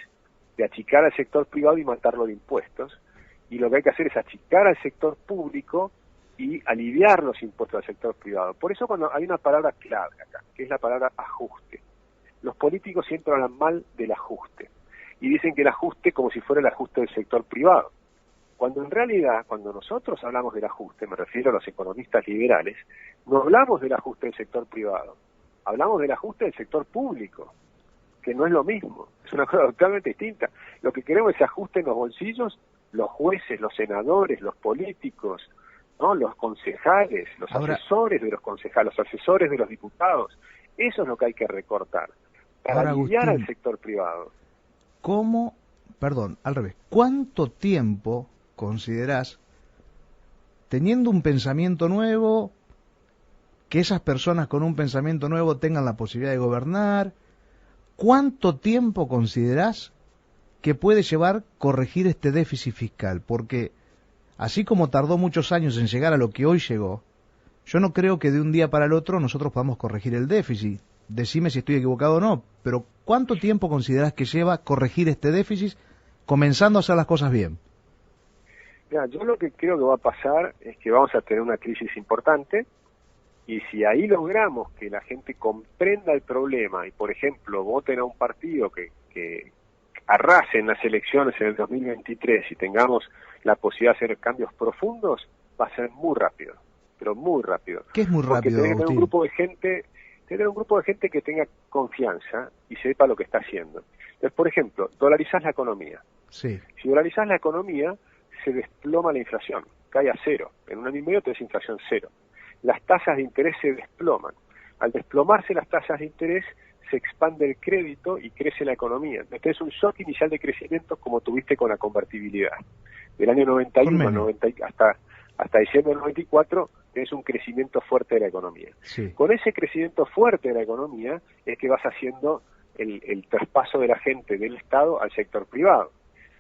de achicar al sector privado y matarlo de impuestos. Y lo que hay que hacer es achicar al sector público y aliviar los impuestos al sector privado. Por eso cuando hay una palabra clave acá, que es la palabra ajuste. Los políticos siempre hablan mal del ajuste. Y dicen que el ajuste como si fuera el ajuste del sector privado. Cuando en realidad, cuando nosotros hablamos del ajuste, me refiero a los economistas liberales, no hablamos del ajuste del sector privado. Hablamos del ajuste del sector público, que no es lo mismo. Es una cosa totalmente distinta. Lo que queremos es ajuste en los bolsillos, los jueces, los senadores, los políticos, ¿no? Los concejales, los asesores de los concejales, los asesores de los diputados. Eso es lo que hay que recortar para aliviar al sector privado. ¿Cuánto tiempo considerás, teniendo un pensamiento nuevo, que esas personas con un pensamiento nuevo tengan la posibilidad de gobernar? ¿Cuánto tiempo considerás que puede llevar corregir este déficit fiscal? Porque así como tardó muchos años en llegar a lo que hoy llegó, yo no creo que de un día para el otro nosotros podamos corregir el déficit. Decime si estoy equivocado o no, pero ¿cuánto tiempo considerás que lleva corregir este déficit comenzando a hacer las cosas bien? Mira, yo lo que creo que va a pasar es que vamos a tener una crisis importante, y si ahí logramos que la gente comprenda el problema y, por ejemplo, voten a un partido que arrase en las elecciones en el 2023 y tengamos la posibilidad de hacer cambios profundos, va a ser muy rápido, pero muy rápido. ¿Qué es muy rápido, Porque tenés que tener un grupo de gente que tenga confianza y sepa lo que está haciendo. Entonces, por ejemplo, dolarizás la economía. Sí. Si dolarizás la economía, se desploma la inflación, cae a cero. En un año y medio tenés inflación cero. Las tasas de interés se desploman. Al desplomarse las tasas de interés, se expande el crédito y crece la economía. Entonces tenés un shock inicial de crecimiento como tuviste con la convertibilidad. Del año 91 hasta diciembre del 94 tenés un crecimiento fuerte de la economía. Sí. Con ese crecimiento fuerte de la economía es que vas haciendo el traspaso de la gente del Estado al sector privado.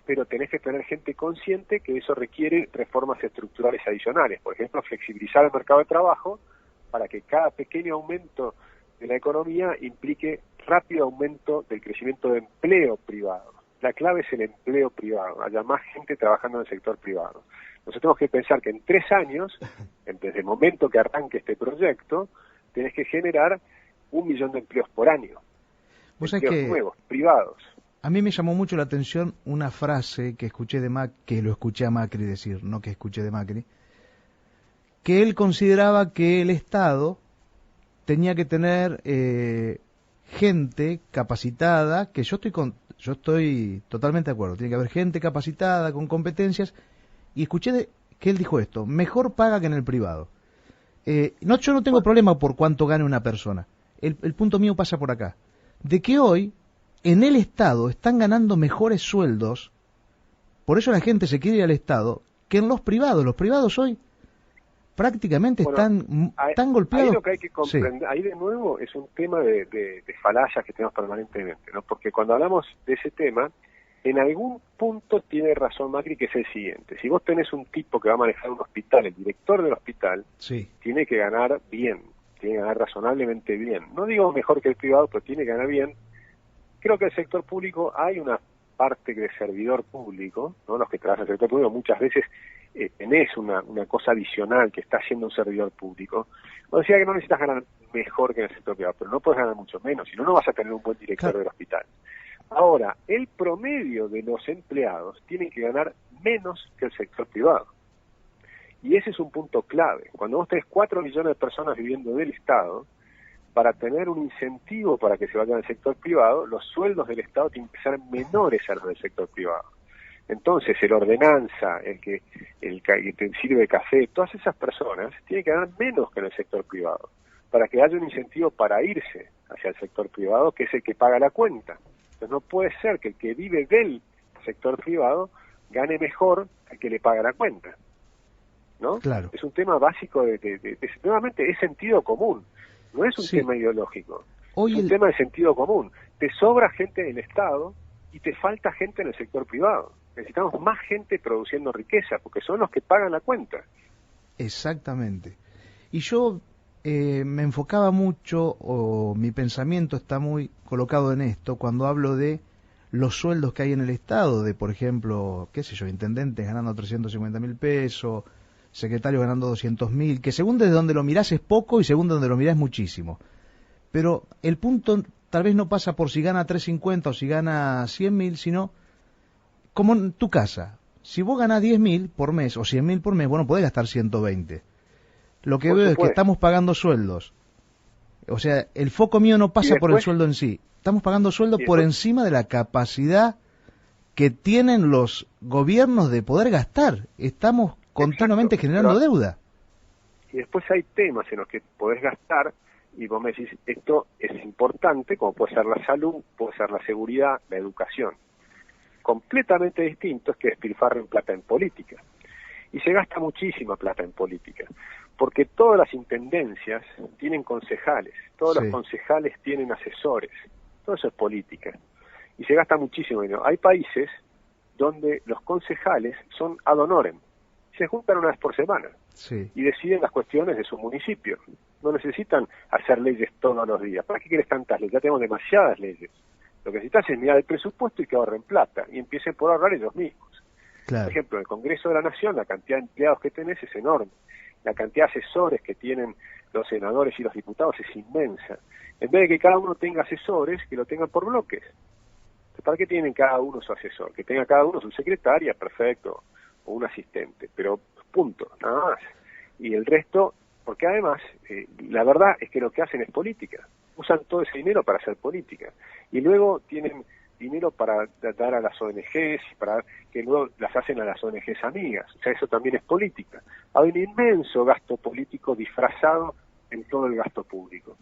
Pero tenés que tener gente consciente que eso requiere reformas estructurales adicionales. Por ejemplo, flexibilizar el mercado de trabajo para que cada pequeño aumento de la economía implique rápido aumento del crecimiento de empleo privado. La clave es el empleo privado, haya más gente trabajando en el sector privado. Nosotros tenemos que pensar que en 3 años, desde el momento que arranque este proyecto, tenés que generar 1 millón de empleos por año. Empleos nuevos, privados. A mí me llamó mucho la atención una frase que escuché que lo escuché a Macri decir, no que escuché de Macri, que él consideraba que el Estado tenía que tener gente capacitada, que yo estoy totalmente de acuerdo, tiene que haber gente capacitada, con competencias, y escuché que él dijo esto: mejor paga que en el privado. Yo no tengo problema por cuánto gane una persona, el punto mío pasa por acá, de que hoy en el Estado están ganando mejores sueldos, por eso la gente se quiere ir al Estado, que en los privados. Los privados hoy prácticamente están golpeados. Ahí lo que hay que comprender, ahí de nuevo es un tema de falacias que tenemos permanentemente, ¿no? Porque cuando hablamos de ese tema, en algún punto tiene razón Macri, que es el siguiente: si vos tenés un tipo que va a manejar un hospital, el director del hospital, sí, tiene que ganar bien. tiene que ganar razonablemente bien. No digo mejor que el privado, pero tiene que ganar bien. Creo que el sector público hay una parte de servidor público, ¿no? Los que trabajan en el sector público muchas veces tenés una cosa adicional que está haciendo un servidor público. O decía que no necesitas ganar mejor que en el sector privado, pero no puedes ganar mucho menos, si no, no vas a tener un buen director del hospital. Ahora, el promedio de los empleados tienen que ganar menos que el sector privado. Y ese es un punto clave. Cuando vos tenés 4 millones de personas viviendo del Estado, para tener un incentivo para que se vayan al sector privado, los sueldos del Estado tienen que ser menores a los del sector privado. Entonces, el ordenanza, el que te sirve café, todas esas personas tienen que ganar menos que en el sector privado, para que haya un incentivo para irse hacia el sector privado, que es el que paga la cuenta. Entonces, no puede ser que el que vive del sector privado gane mejor al que le paga la cuenta, ¿no? Claro. Es un tema básico nuevamente, es sentido común. No es un tema ideológico, es un tema de sentido común. Te sobra gente en el Estado y te falta gente en el sector privado. Necesitamos más gente produciendo riqueza, porque son los que pagan la cuenta. Exactamente. Y yo me enfocaba mucho, o mi pensamiento está muy colocado en esto, cuando hablo de los sueldos que hay en el Estado, de, por ejemplo, qué sé yo, intendentes ganando 350.000 pesos, secretarios ganando 200.000, que según desde donde lo mirás es poco y según donde lo mirás es muchísimo. Pero el punto tal vez no pasa por si gana 350 o si gana 100.000, sino como en tu casa. Si vos ganás 10.000 por mes o 100.000 por mes, bueno, podés gastar 120. Lo que veo es que estamos pagando sueldos. O sea, el foco mío no pasa por el sueldo en sí. Estamos pagando sueldo por encima de la capacidad que tienen los gobiernos de poder gastar. Estamos continuamente generando deuda. Y después hay temas en los que podés gastar y vos me decís, esto es importante, como puede ser la salud, puede ser la seguridad, la educación. Completamente distinto es que despilfarren plata en política. Y se gasta muchísima plata en política, porque todas las intendencias tienen concejales, todos los concejales tienen asesores, todo eso es política. Y se gasta muchísimo dinero. Hay países donde los concejales son ad honorem, se juntan una vez por semana y deciden las cuestiones de su municipio. No necesitan hacer leyes todos los días. ¿Para qué quieres tantas leyes? Ya tenemos demasiadas leyes. Lo que necesitas es mirar el presupuesto y que ahorren plata, y empiecen por ahorrar ellos mismos. Claro. Por ejemplo, en el Congreso de la Nación, la cantidad de empleados que tenés es enorme. La cantidad de asesores que tienen los senadores y los diputados es inmensa. En vez de que cada uno tenga asesores, que lo tengan por bloques. ¿Para qué tienen cada uno su asesor? Que tenga cada uno su secretaria, perfecto, o un asistente, pero punto, nada más. Y el resto, porque además, la verdad es que lo que hacen es política. Usan todo ese dinero para hacer política. Y luego tienen dinero para dar a las ONGs, para que luego las hacen a las ONGs amigas. O sea, eso también es política. Hay un inmenso gasto político disfrazado en todo el gasto público.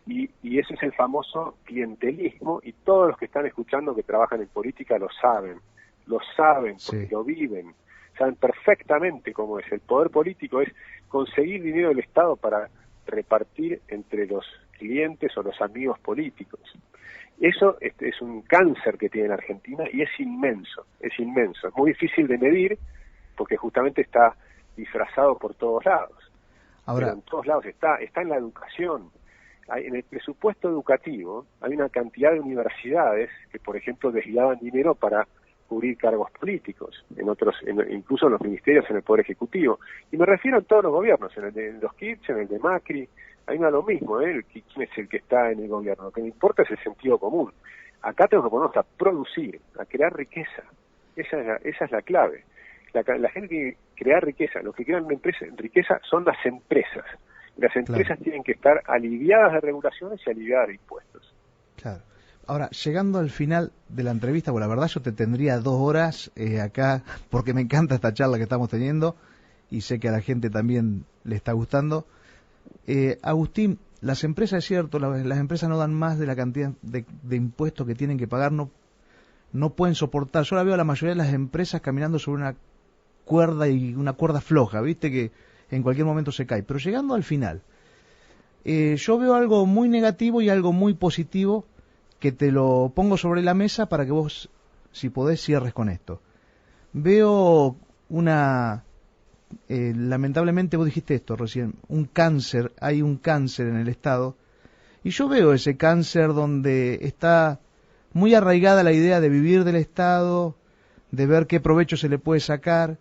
Y ese es el famoso clientelismo, y todos los que están escuchando que trabajan en política lo saben porque lo viven, saben perfectamente cómo es. El poder político es conseguir dinero del Estado para repartir entre los clientes o los amigos políticos. Eso es un cáncer que tiene la Argentina y es inmenso, es muy difícil de medir porque justamente está disfrazado por todos lados. Ahora, pero en todos lados está en la educación. En el presupuesto educativo hay una cantidad de universidades que, por ejemplo, desviaban dinero para cubrir cargos políticos, incluso en los ministerios, en el Poder Ejecutivo. Y me refiero a todos los gobiernos, en el de los Kirchner, en el de Macri. Hay lo mismo, quién es el que está en el gobierno. Lo que me importa es el sentido común. Acá tenemos que ponernos a producir, a crear riqueza. Esa es la clave. La gente tiene que crear riqueza. Los que crean riqueza son las empresas. Las empresas tienen que estar aliviadas de regulaciones y aliviadas de impuestos. Claro. Ahora, llegando al final de la entrevista, bueno, la verdad yo te tendría 2 horas acá, porque me encanta esta charla que estamos teniendo y sé que a la gente también le está gustando. Agustín, las empresas, es cierto, las empresas no dan más de la cantidad de impuestos que tienen que pagar, no pueden soportar. Yo la veo a la mayoría de las empresas caminando sobre una cuerda floja, viste, que en cualquier momento se cae. Pero llegando al final, yo veo algo muy negativo y algo muy positivo que te lo pongo sobre la mesa para que vos, si podés, cierres con esto. Veo una lamentablemente vos dijiste esto recién, hay un cáncer en el Estado, y yo veo ese cáncer donde está muy arraigada la idea de vivir del Estado, de ver qué provecho se le puede sacar,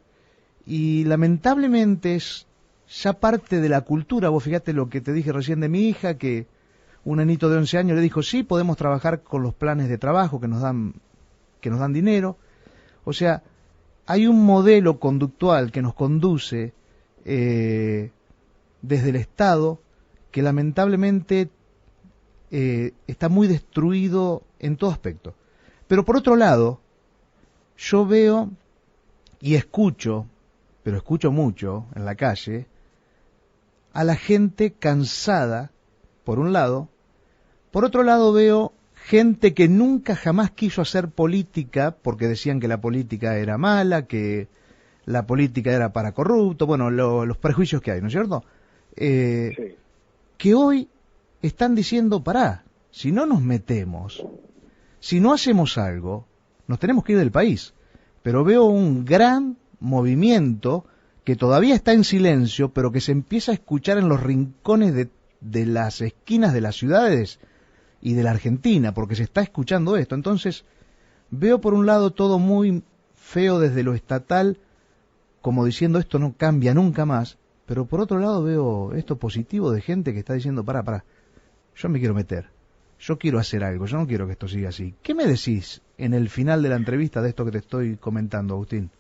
y lamentablemente es ya parte de la cultura. Vos fíjate lo que te dije recién de mi hija, que un nenito de 11 años le dijo, sí, podemos trabajar con los planes de trabajo que nos dan dinero. O sea, hay un modelo conductual que nos conduce desde el Estado que lamentablemente está muy destruido en todo aspecto. Pero por otro lado, yo veo y escucho, pero escucho mucho en la calle, a la gente cansada, por un lado. Por otro lado veo gente que nunca jamás quiso hacer política porque decían que la política era mala, que la política era para corrupto, bueno, los prejuicios que hay, ¿no es cierto? Sí. Que hoy están diciendo, pará, si no nos metemos, si no hacemos algo, nos tenemos que ir del país. Pero veo un gran movimiento que todavía está en silencio, pero que se empieza a escuchar en los rincones de las esquinas de las ciudades y de la Argentina, porque se está escuchando esto. Entonces, veo por un lado todo muy feo desde lo estatal, como diciendo esto no cambia nunca más, pero por otro lado veo esto positivo de gente que está diciendo, pará, yo me quiero meter, yo quiero hacer algo, yo no quiero que esto siga así. ¿Qué me decís en el final de la entrevista de esto que te estoy comentando, Agustín?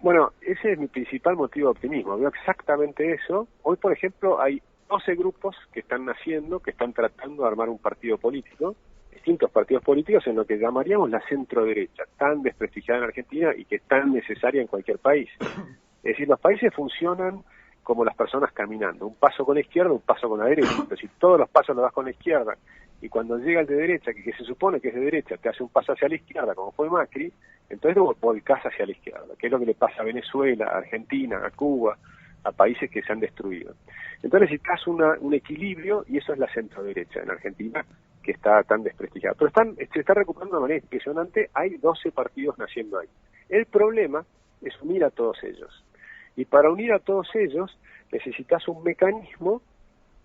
Bueno, ese es mi principal motivo de optimismo. Veo exactamente eso. Hoy, por ejemplo, hay 12 grupos que están naciendo, que están tratando de armar un partido político, distintos partidos políticos en lo que llamaríamos la centro-derecha, tan desprestigiada en Argentina y que es tan necesaria en cualquier país. Es decir, los países funcionan como las personas caminando, un paso con la izquierda, un paso con la derecha. Pero si todos los pasos los das con la izquierda, y cuando llega el de derecha, que se supone que es de derecha, te hace un paso hacia la izquierda, como fue Macri, entonces te volcás hacia la izquierda, que es lo que le pasa a Venezuela, a Argentina, a Cuba, a países que se han destruido. Entonces necesitas un equilibrio, y eso es la centro-derecha en Argentina, que está tan desprestigiada. Pero se está recuperando de una manera impresionante, hay 12 partidos naciendo ahí. El problema es unir a todos ellos. Y para unir a todos ellos necesitas un mecanismo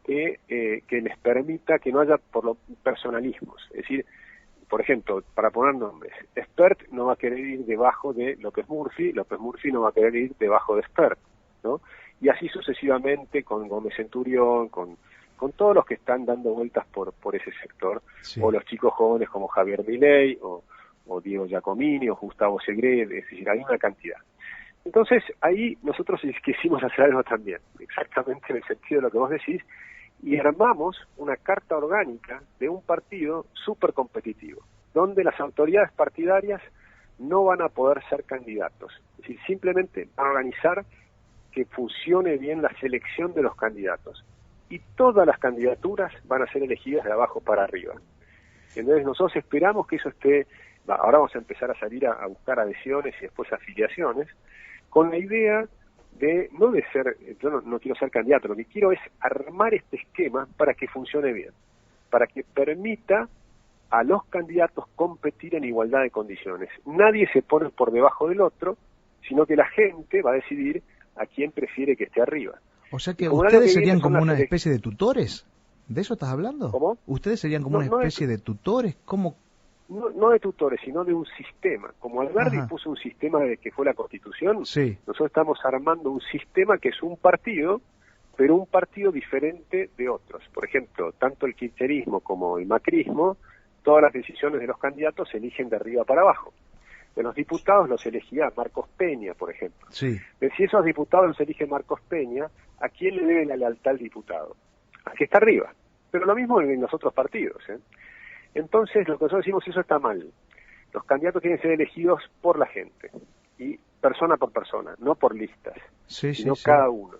que les permita que no haya personalismos. Es decir, por ejemplo, para poner nombres, Espert no va a querer ir debajo de López Murphy no va a querer ir debajo de Espert, ¿no? Y así sucesivamente con Gómez Centurión, con todos los que están dando vueltas por ese sector, sí. O los chicos jóvenes como Javier Milei, o Diego Giacomini, o Gustavo Segret, es decir, hay una cantidad. Entonces, ahí nosotros quisimos hacer algo también, exactamente en el sentido de lo que vos decís, y armamos una carta orgánica de un partido súper competitivo, donde las autoridades partidarias no van a poder ser candidatos. Es decir, simplemente van a organizar que funcione bien la selección de los candidatos. Y todas las candidaturas van a ser elegidas de abajo para arriba. Entonces nosotros esperamos que eso esté, ahora vamos a empezar a salir a buscar adhesiones y después afiliaciones, con la idea no de ser, yo no quiero ser candidato, lo que quiero es armar este esquema para que funcione bien, para que permita a los candidatos competir en igualdad de condiciones. Nadie se pone por debajo del otro, sino que la gente va a decidir a quién prefiere que esté arriba. O sea que ustedes serían como una especie de tutores, ¿de eso estás hablando? ¿Cómo? ¿Ustedes serían como una especie de tutores? ¿Cómo? No de tutores, sino de un sistema. Como Alberdi puso un sistema de que fue la Constitución, sí. Nosotros estamos armando un sistema que es un partido, pero un partido diferente de otros. Por ejemplo, tanto el kirchnerismo como el macrismo, todas las decisiones de los candidatos se eligen de arriba para abajo. De los diputados los elegía Marcos Peña, por ejemplo. Sí. De si esos diputados los elige Marcos Peña, ¿a quién le debe la lealtad al diputado? A que está arriba. Pero lo mismo en los otros partidos, ¿eh? Entonces, lo que nosotros decimos, eso está mal. Los candidatos tienen que ser elegidos por la gente, y persona por persona, no por listas, sino cada uno.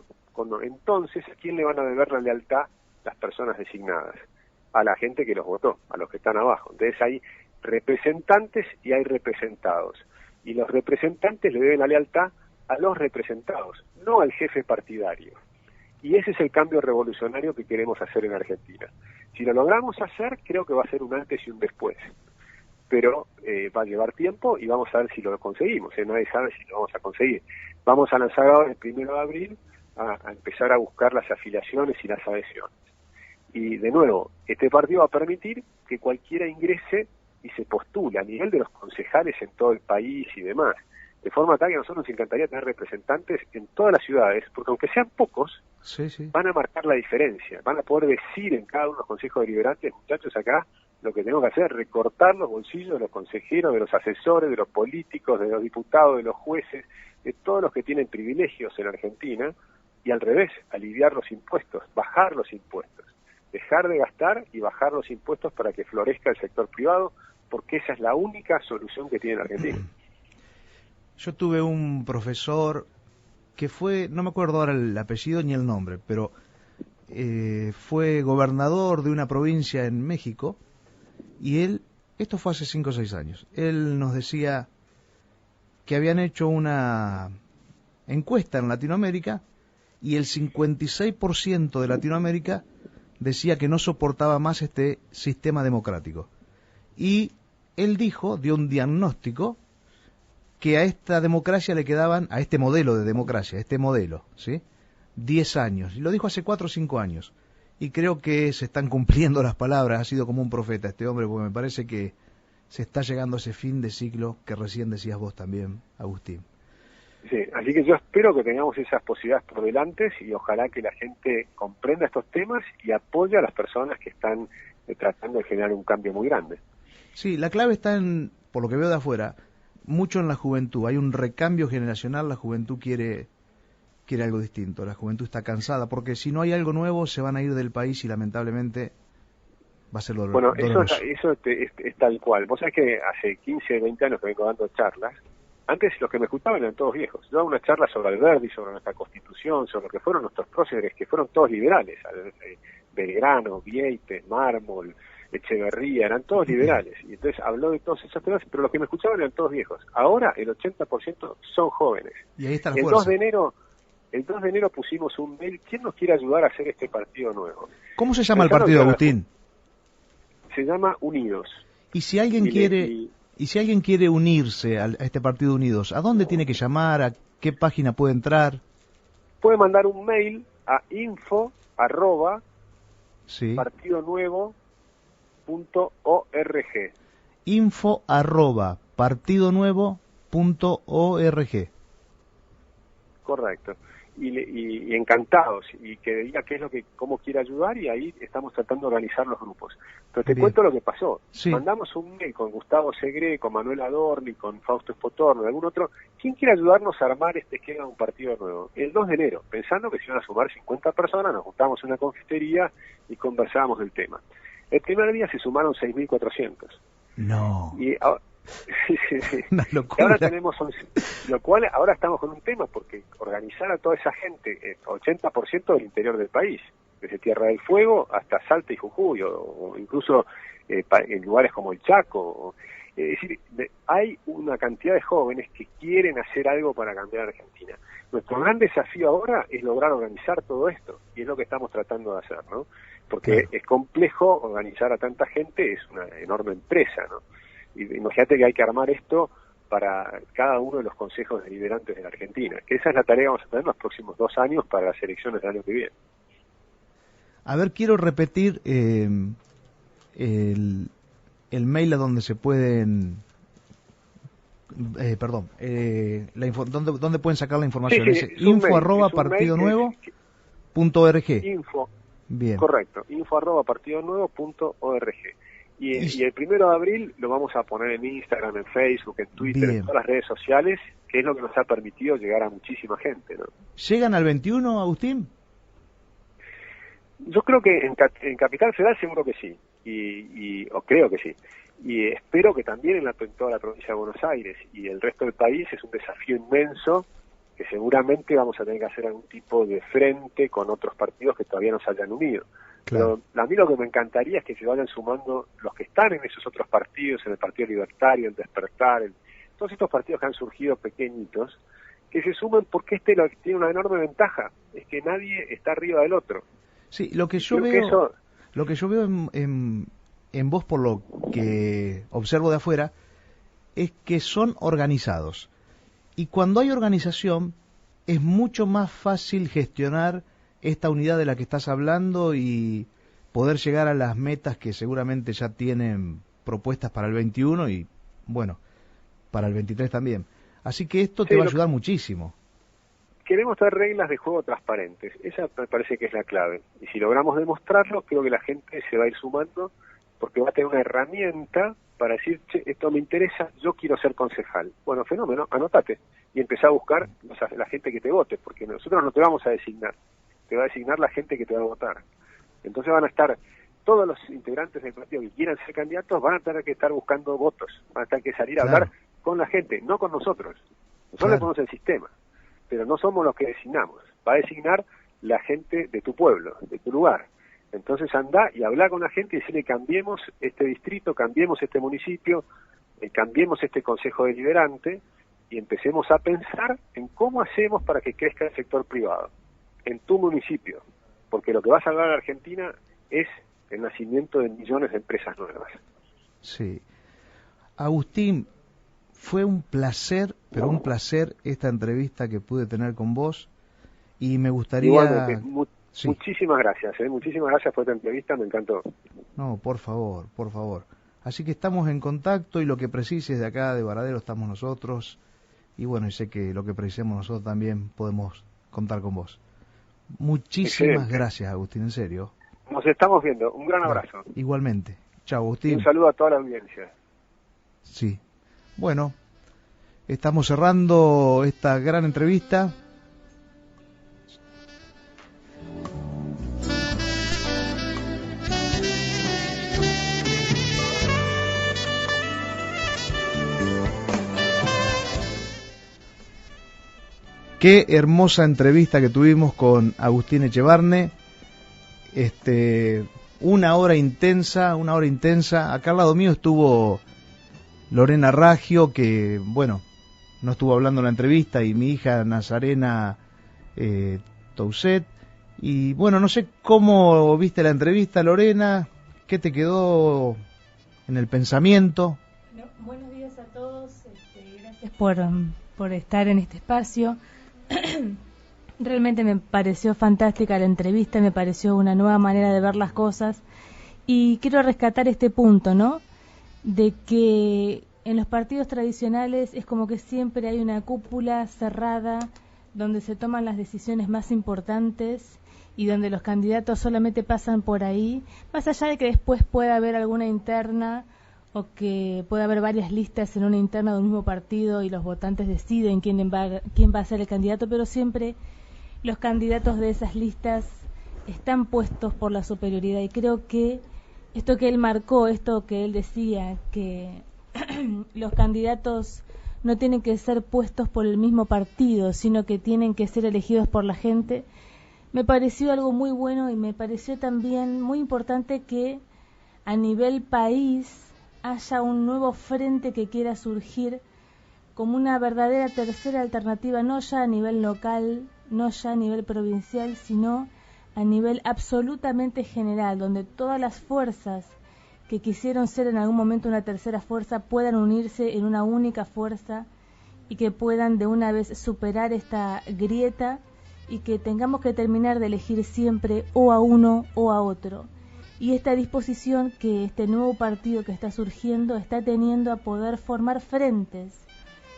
Entonces, ¿a quién le van a deber la lealtad las personas designadas? A la gente que los votó, a los que están abajo. Entonces hay representantes y hay representados. Y los representantes le deben la lealtad a los representados, no al jefe partidario. Y ese es el cambio revolucionario que queremos hacer en Argentina. Si lo logramos hacer, creo que va a ser un antes y un después. pero va a llevar tiempo y vamos a ver si lo conseguimos, nadie sabe si lo vamos a conseguir. Vamos a lanzar ahora el 1 de abril a empezar a buscar las afiliaciones y las adhesiones. Y de nuevo, este partido va a permitir que cualquiera ingrese y se postule a nivel de los concejales en todo el país y demás. De forma tal que a nosotros nos encantaría tener representantes en todas las ciudades, porque aunque sean pocos, van a marcar la diferencia, van a poder decir en cada uno de los consejos deliberantes, muchachos, acá lo que tenemos que hacer es recortar los bolsillos de los consejeros, de los asesores, de los políticos, de los diputados, de los jueces, de todos los que tienen privilegios en Argentina, y al revés, aliviar los impuestos, bajar los impuestos, dejar de gastar y bajar los impuestos para que florezca el sector privado, porque esa es la única solución que tiene la Argentina. Yo tuve un profesor que fue, no me acuerdo ahora el apellido ni el nombre, pero fue gobernador de una provincia en México, y él, esto fue hace 5 o 6 años, él nos decía que habían hecho una encuesta en Latinoamérica y el 56% de Latinoamérica decía que no soportaba más este sistema democrático. Y él dio un diagnóstico que a esta democracia le quedaban, a este modelo de democracia, ¿sí? 10 años. Y lo dijo hace 4 o 5 años. Y creo que se están cumpliendo las palabras. Ha sido como un profeta este hombre, porque me parece que se está llegando a ese fin de ciclo que recién decías vos también, Agustín. Sí, así que yo espero que tengamos esas posibilidades por delante y ojalá que la gente comprenda estos temas y apoye a las personas que están tratando de generar un cambio muy grande. Sí, la clave está en, por lo que veo de afuera, mucho en la juventud. Hay un recambio generacional, la juventud quiere algo distinto, la juventud está cansada, porque si no hay algo nuevo se van a ir del país y lamentablemente va a ser doloroso. Bueno, eso es tal cual. Vos sabés que hace 15, 20 años que vengo dando charlas. Antes los que me escuchaban eran todos viejos. Yo daba una charla sobre Alberdi, sobre nuestra Constitución, sobre lo que fueron nuestros próceres, que fueron todos liberales. Belgrano, Vieites, Mármol, Echeverría, eran todos liberales. Y entonces habló de todos esos temas, pero los que me escuchaban eran todos viejos. Ahora el 80% son jóvenes. Y ahí está la fuerza. El 2 de enero pusimos un mail. ¿Quién nos quiere ayudar a hacer este partido nuevo? ¿Cómo se llama el partido, Agustín? Se llama Unidos. Y si alguien quiere unirse a este partido Unidos, ¿a dónde tiene que llamar? ¿A qué página puede entrar? Puede mandar un mail a info@partidonuevo.org. info@partidonuevo.org. Correcto. Y encantados, y que diga cómo quiere ayudar, y ahí estamos tratando de organizar los grupos. Pero te cuento lo que pasó. Sí. Mandamos un mail con Gustavo Segre, con Manuel Adorni, con Fausto Espotorno, algún otro. ¿Quién quiere ayudarnos a armar este esquema de un partido nuevo? El 2 de enero, pensando que se iban a sumar 50 personas, nos juntamos en una confitería y conversábamos del tema. El primer día se sumaron 6.400. No. Y sí. Una locura. Ahora tenemos ahora estamos con un tema, porque organizar a toda esa gente, 80% del interior del país, desde Tierra del Fuego hasta Salta y Jujuy, o incluso en lugares como el Chaco. Es decir, hay una cantidad de jóvenes que quieren hacer algo para cambiar Argentina. Nuestro gran desafío ahora es lograr organizar todo esto, y es lo que estamos tratando de hacer, ¿no? Porque es complejo organizar a tanta gente, es una enorme empresa, ¿no? Y imagínate que hay que armar esto para cada uno de los consejos deliberantes de la Argentina, que esa es la tarea que vamos a tener los próximos 2 años para las elecciones del año que viene. A ver, quiero repetir el mail a donde se pueden... ¿dónde pueden sacar la información? Sí, info@partidonuevo.org. Info. Bien. Correcto, info@partidonuevo.org. Y el 1 de abril lo vamos a poner en Instagram, en Facebook, en Twitter, en todas las redes sociales, que es lo que nos ha permitido llegar a muchísima gente, ¿no? ¿Llegan al 21, Agustín? Yo creo que en Capital Federal seguro que sí, o creo que sí. Y espero que también en toda la provincia de Buenos Aires y el resto del país. Es un desafío inmenso que seguramente vamos a tener que hacer algún tipo de frente con otros partidos que todavía no se hayan unido. Claro. Pero a mí lo que me encantaría es que se vayan sumando los que están en esos otros partidos, en el Partido Libertario, el Despertar, todos estos partidos que han surgido pequeñitos, que se sumen, porque tiene una enorme ventaja, es que nadie está arriba del otro. Sí, lo que yo veo en en vos, por lo que observo de afuera, es que son organizados. Y cuando hay organización, es mucho más fácil gestionar esta unidad de la que estás hablando y poder llegar a las metas que seguramente ya tienen propuestas para el 21 y, bueno, para el 23 también. Así que esto te va a ayudar muchísimo. Queremos dar reglas de juego transparentes. Esa me parece que es la clave. Y si logramos demostrarlo, creo que la gente se va a ir sumando porque va a tener una herramienta para decir, che, esto me interesa, yo quiero ser concejal. Bueno, fenómeno, anótate y empezá a buscar la gente que te vote, porque nosotros no te vamos a designar, te va a designar la gente que te va a votar. Entonces van a estar todos los integrantes del partido que quieran ser candidatos, van a tener que estar buscando votos, van a tener que salir a hablar con la gente, no con nosotros. Nosotros le ponemos el sistema, pero no somos los que designamos. Va a designar la gente de tu pueblo, de tu lugar. Entonces anda y habla con la gente y decirle cambiemos este distrito, cambiemos este municipio, cambiemos este consejo deliberante y empecemos a pensar en cómo hacemos para que crezca el sector privado en tu municipio, porque lo que va a salvar a la Argentina es el nacimiento de millones de empresas nuevas. Sí. Agustín, fue un placer, pero un placer esta entrevista que pude tener con vos y me gustaría... Igualmente, muchísimas gracias, muchísimas gracias por esta entrevista, me encantó. No, por favor, por favor. Así que estamos en contacto y lo que precises de acá de Varadero estamos nosotros y bueno, y sé que lo que precisemos nosotros también podemos contar con vos. Muchísimas gracias, Agustín, en serio. Nos estamos viendo, un gran abrazo. Igualmente. Chao, Agustín. Y un saludo a toda la audiencia. Sí. Bueno, estamos cerrando esta gran entrevista. Qué hermosa entrevista que tuvimos con Agustín Echevarne. Una hora intensa. Acá al lado mío estuvo Lorena Raggio, que, bueno, no estuvo hablando en la entrevista, y mi hija Nazarena Touset. Y, bueno, no sé cómo viste la entrevista, Lorena, ¿qué te quedó en el pensamiento? Bueno, buenos días a todos, gracias por estar en este espacio. Realmente me pareció fantástica la entrevista, me pareció una nueva manera de ver las cosas y quiero rescatar este punto, ¿no? De que en los partidos tradicionales es como que siempre hay una cúpula cerrada donde se toman las decisiones más importantes y donde los candidatos solamente pasan por ahí, más allá de que después pueda haber alguna interna o que pueda haber varias listas en una interna de un mismo partido y los votantes deciden quién va a ser el candidato, pero siempre los candidatos de esas listas están puestos por la superioridad y creo que esto que él marcó, esto que él decía, que los candidatos no tienen que ser puestos por el mismo partido, sino que tienen que ser elegidos por la gente, me pareció algo muy bueno y me pareció también muy importante que a nivel país haya un nuevo frente que quiera surgir como una verdadera tercera alternativa, no ya a nivel local, no ya a nivel provincial, sino a nivel absolutamente general, donde todas las fuerzas que quisieron ser en algún momento una tercera fuerza puedan unirse en una única fuerza y que puedan de una vez superar esta grieta y que tengamos que terminar de elegir siempre o a uno o a otro. Y esta disposición que este nuevo partido que está surgiendo está teniendo a poder formar frentes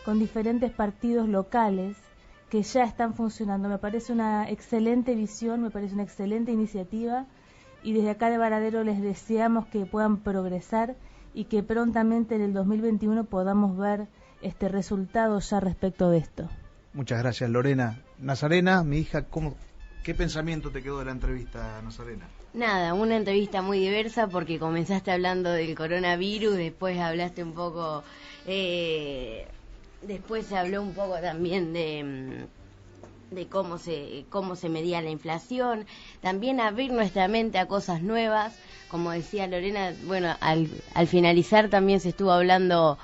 con diferentes partidos locales que ya están funcionando. Me parece una excelente visión, me parece una excelente iniciativa y desde acá de Varadero les deseamos que puedan progresar y que prontamente en el 2021 podamos ver este resultado ya respecto de esto. Muchas gracias, Lorena. Nazarena, mi hija, ¿qué pensamiento te quedó de la entrevista, Nazarena? Nada, una entrevista muy diversa porque comenzaste hablando del coronavirus, después hablaste un poco, después se habló un poco también de cómo se medía la inflación, también abrir nuestra mente a cosas nuevas, como decía Lorena, bueno, al finalizar también se estuvo hablando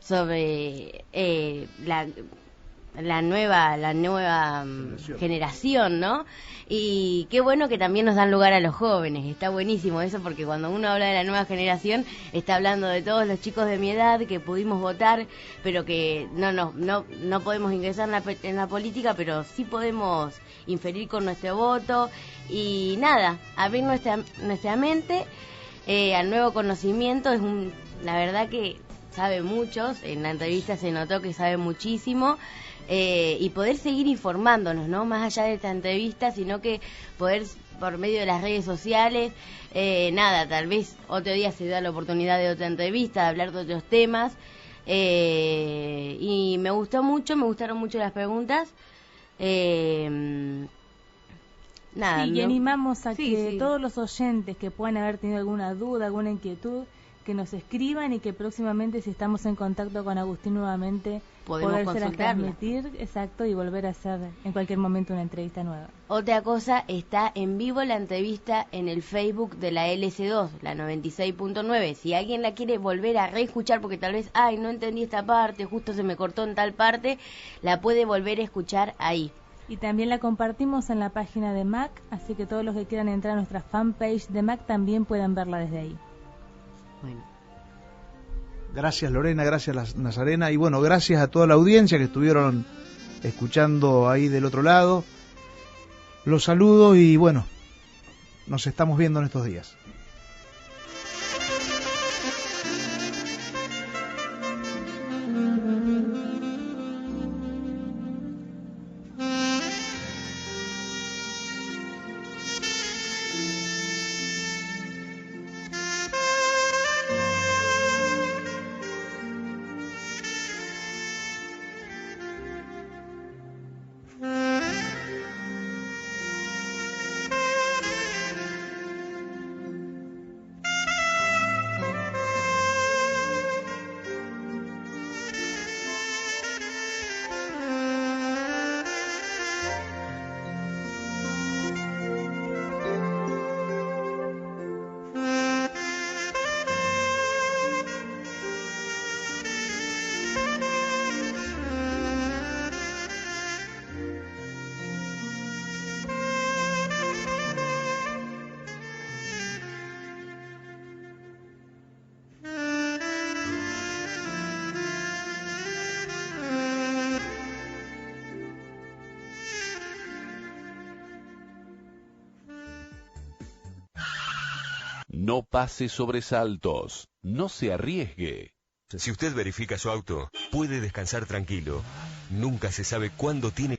sobre la nueva generación, ¿no? Y qué bueno que también nos dan lugar a los jóvenes, está buenísimo eso, porque cuando uno habla de la nueva generación está hablando de todos los chicos de mi edad que pudimos votar, pero que no podemos ingresar en la política, pero sí podemos inferir con nuestro voto y nada, abrir nuestra mente al nuevo conocimiento. La verdad que sabe muchos, en la entrevista se notó que sabe muchísimo. Y poder seguir informándonos, ¿no? Más allá de esta entrevista, sino que poder, por medio de las redes sociales, tal vez otro día se da la oportunidad de otra entrevista, de hablar de otros temas. Y me gustaron mucho las preguntas. Y animamos a que todos los oyentes que puedan haber tenido alguna duda, alguna inquietud, que nos escriban y que próximamente, si estamos en contacto con Agustín nuevamente, podérselas transmitir, exacto, y volver a hacer en cualquier momento una entrevista nueva. Otra cosa, está en vivo la entrevista en el Facebook de la LS2, la 96.9. Si alguien la quiere volver a reescuchar, porque tal vez, no entendí esta parte, justo se me cortó en tal parte, la puede volver a escuchar ahí. Y también la compartimos en la página de MAC, así que todos los que quieran entrar a nuestra fanpage de MAC también puedan verla desde ahí. Bueno. Gracias Lorena, gracias Nazarena, y bueno, gracias a toda la audiencia que estuvieron escuchando ahí del otro lado. Los saludo y bueno, nos estamos viendo en estos días. No pase sobresaltos, no se arriesgue. Si usted verifica su auto, puede descansar tranquilo. Nunca se sabe cuándo tiene